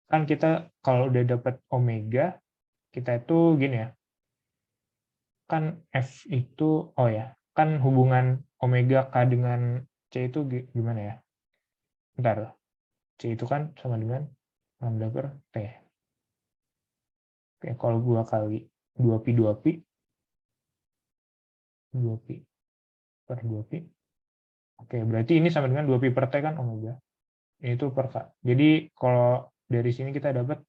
Kan kita kalau udah dapat omega, kita itu gini ya. Kan F itu, oh ya, kan hubungan omega K dengan C itu gimana ya? Bentar. C itu kan sama dengan lambda per T. Oke, kalau gua kali 2pi 2pi 2pi per 2pi. Oke, berarti ini sama dengan 2pi per T kan omega. Ini tuh per K. Jadi kalau dari sini kita dapat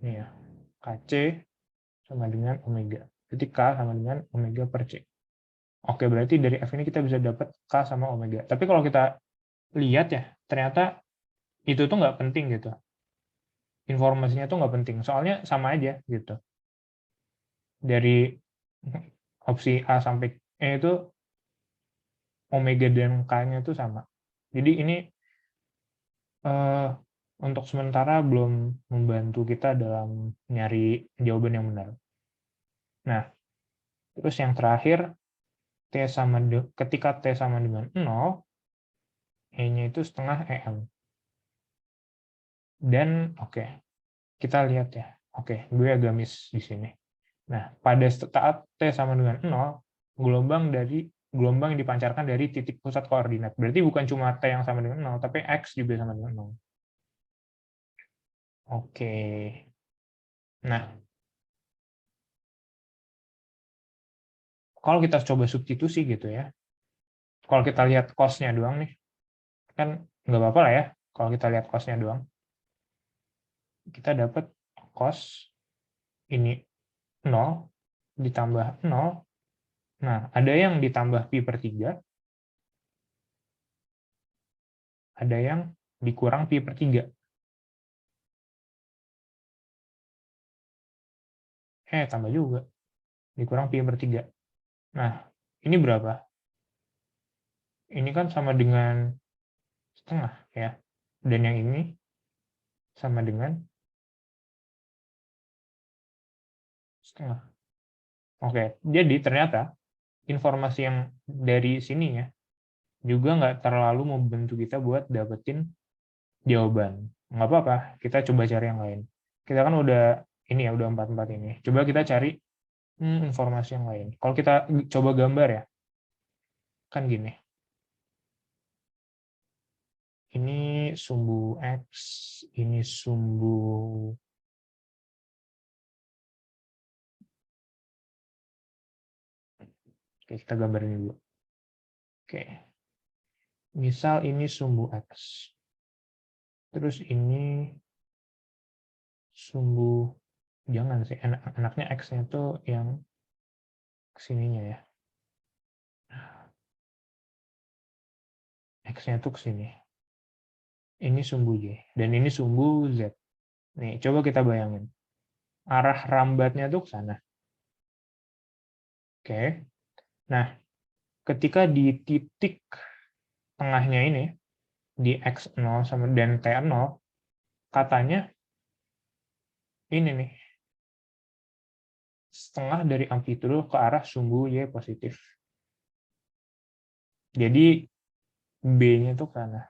ini ya, KC sama dengan omega. Jadi K sama dengan omega per C. Oke, berarti dari F ini kita bisa dapat K sama omega. Tapi kalau kita lihat ya, ternyata itu tuh nggak penting gitu. Informasinya tuh nggak penting. Soalnya sama aja gitu. Dari opsi A sampai E itu omega dan K-nya itu sama. Jadi ini untuk sementara belum membantu kita dalam nyari jawaban yang benar. Nah, terus yang terakhir, ketika T sama dengan 0, E-nya itu setengah EM. Dan oke, kita lihat ya. Oke, gue agak miss di sini. Nah, pada saat T sama dengan 0, gelombang yang dipancarkan dari titik pusat koordinat. Berarti bukan cuma T yang sama dengan 0, tapi X juga sama dengan 0. Oke. Nah, kalau kita coba substitusi gitu ya, kalau kita lihat cost-nya doang nih, kan nggak apa-apa lah ya, Kalau kita lihat cos-nya doang, kita dapat cos ini 0 ditambah 0. Nah, ada yang ditambah pi per 3, ada yang dikurang pi per 3. Tambah juga. Dikurang pi per 3. Nah, ini berapa? Ini kan sama dengan setengah, ya. Dan yang ini sama dengan setengah. Oke, jadi ternyata informasi yang dari sini ya, juga nggak terlalu membantu kita buat dapetin jawaban. Nggak apa-apa, kita coba cari yang lain. Kita kan udah ini ya, udah 4-4 ini. Coba kita cari informasi yang lain. Kalau kita coba gambar ya, kan gini. Ini sumbu X, ini sumbu Oke, kita gambarin dulu. Oke. Misal ini sumbu X. Terus ini sumbu, jangan sih, anaknya X-nya tuh yang kesininya ya. X-nya tuh kesini. Ini sumbu Y. Dan ini sumbu Z. Nih, coba kita bayangin. Arah rambatnya tuh ke sana. Oke. Nah, ketika di titik tengahnya ini, di X0 sama dan T0, katanya ini nih, setengah dari amplitudo ke arah sumbu Y positif. Jadi B-nya tuh ke sana.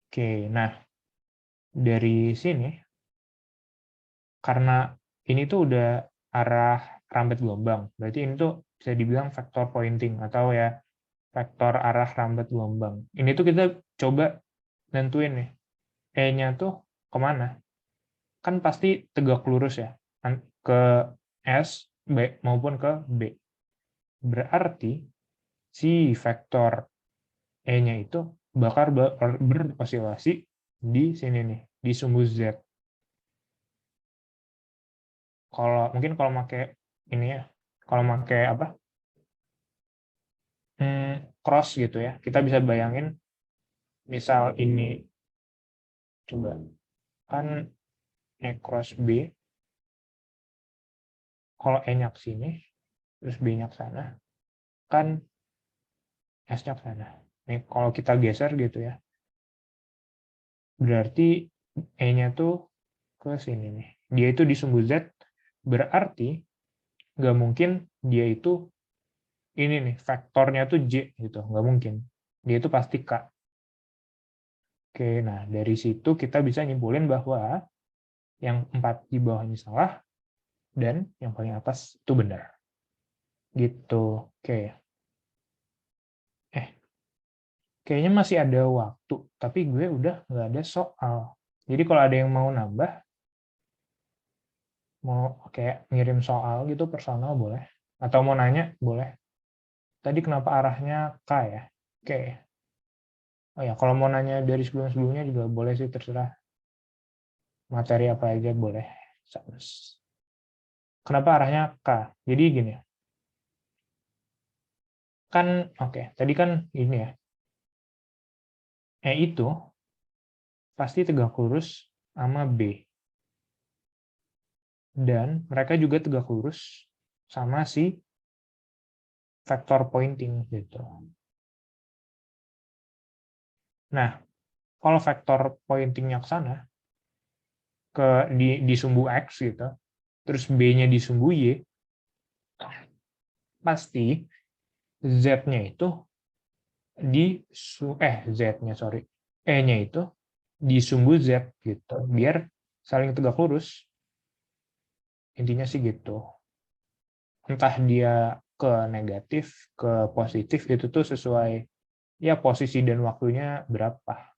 Oke, nah dari sini, karena ini tuh udah arah rambat gelombang, berarti ini tuh bisa dibilang vektor pointing, atau ya vektor arah rambat gelombang. Ini tuh kita coba nentuin nih, E-nya tuh kemana? Kan pasti tegak lurus ya, ke S B maupun ke B. Berarti si vektor E-nya itu bakal berosilasi di sini nih, di sumbu Z. Mungkin kalau pakai ini ya, kalau pakai apa? Cross gitu ya. Kita bisa bayangin misal ini coba kan E cross B, kalau E-nya ke sini, terus B-nya ke sana, kan S-nya ke sana. Nih, kalau kita geser gitu ya, berarti E-nya tuh ke sini nih. Dia itu di sumbu Z, berarti nggak mungkin dia itu ini nih, vektornya tuh J gitu. Nggak mungkin. Dia itu pasti K. Oke, nah dari situ kita bisa nyimpulin bahwa yang 4 di bawah ini salah, dan yang paling atas itu benar. Gitu. Oke. Kayaknya masih ada waktu, tapi gue udah nggak ada soal. Jadi kalau ada yang mau nambah, mau kayak ngirim soal gitu personal boleh, atau mau nanya boleh. Tadi kenapa arahnya K ya? Oke. Oh ya, kalau mau nanya dari sebelum-sebelumnya juga boleh sih, terserah. Materi apa aja boleh. Kenapa arahnya K? Jadi gini, kan oke, tadi kan ini ya, E itu pasti tegak lurus sama B. Dan mereka juga tegak lurus sama si vektor pointing gitu. Nah, kalau vektor pointingnya ke sana, di sumbu X gitu, terus B-nya di sumbu Y, pasti Z-nya itu Z-nya sorry, E-nya itu di sumbu Z gitu, biar saling tegak lurus. Intinya sih gitu. Entah dia ke negatif, ke positif, itu tuh sesuai ya posisi dan waktunya berapa.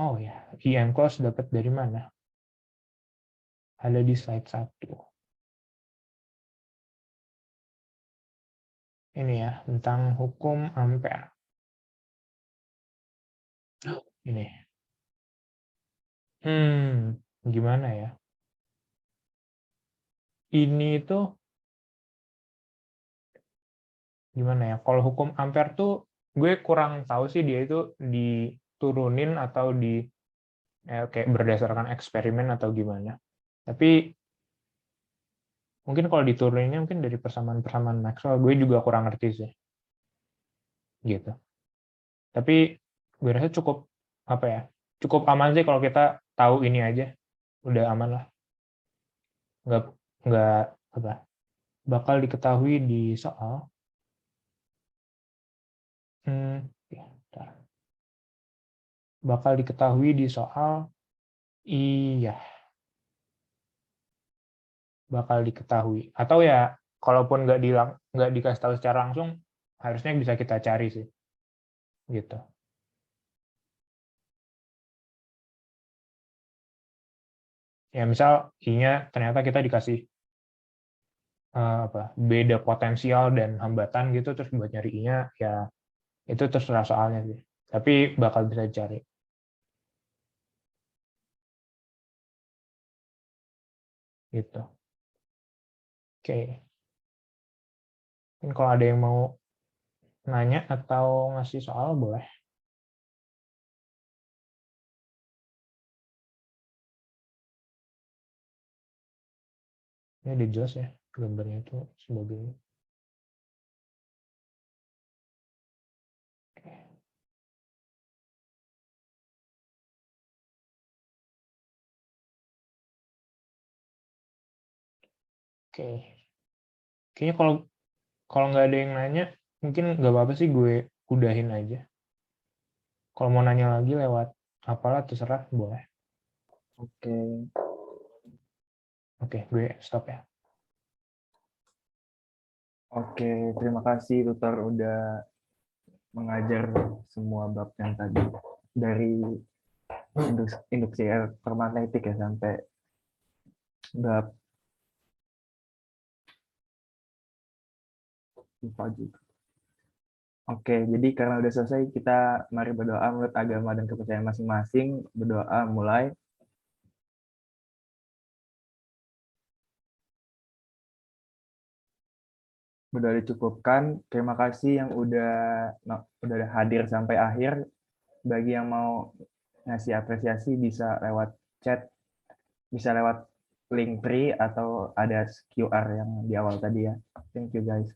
Oh ya, EM close dapat dari mana? Ada di slide 1. Ini ya, tentang hukum Ampere. Ini. Gimana ya? Ini tuh gimana ya? Kalau hukum Ampere tuh gue kurang tahu sih dia itu diturunin atau kayak berdasarkan eksperimen atau gimana. Tapi mungkin kalau dituruninnya mungkin dari persamaan-persamaan Maxwell, gue juga kurang ngerti sih. Gitu. Tapi gue rasa cukup apa ya? Cukup aman sih kalau kita tahu ini aja. Udah aman lah. Nggak apa? Bakal diketahui di soal ya, bentar. Bakal diketahui di soal iya, bakal diketahui. Atau ya kalaupun nggak dikasih tahu secara langsung, harusnya bisa kita cari sih. Gitu. Ya misal I-nya ternyata kita dikasih beda potensial dan hambatan gitu, terus buat nyari I-nya ya itu terserah soalnya sih. Tapi bakal bisa dicari. Gitu. Oke. Mungkin kalau ada yang mau nanya atau ngasih soal boleh. Ini udah jelas ya gambarnya itu sebagainya. Oke. Kayaknya kalau nggak ada yang nanya, mungkin nggak apa-apa sih gue udahin aja. Kalau mau nanya lagi lewat apalah terserah boleh. Oke. Oke, gue stop ya. Oke, terima kasih tutor udah mengajar semua bab yang tadi dari induksi elektromagnetik ya sampai bab lupa juga. Oke, jadi karena udah selesai kita mari berdoa menurut agama dan kepercayaan masing-masing. Berdoa mulai. Berdoa dicukupkan. Terima kasih yang udah hadir sampai akhir. Bagi yang mau ngasih apresiasi bisa lewat chat, bisa lewat link tree atau ada QR yang di awal tadi ya. Thank you guys.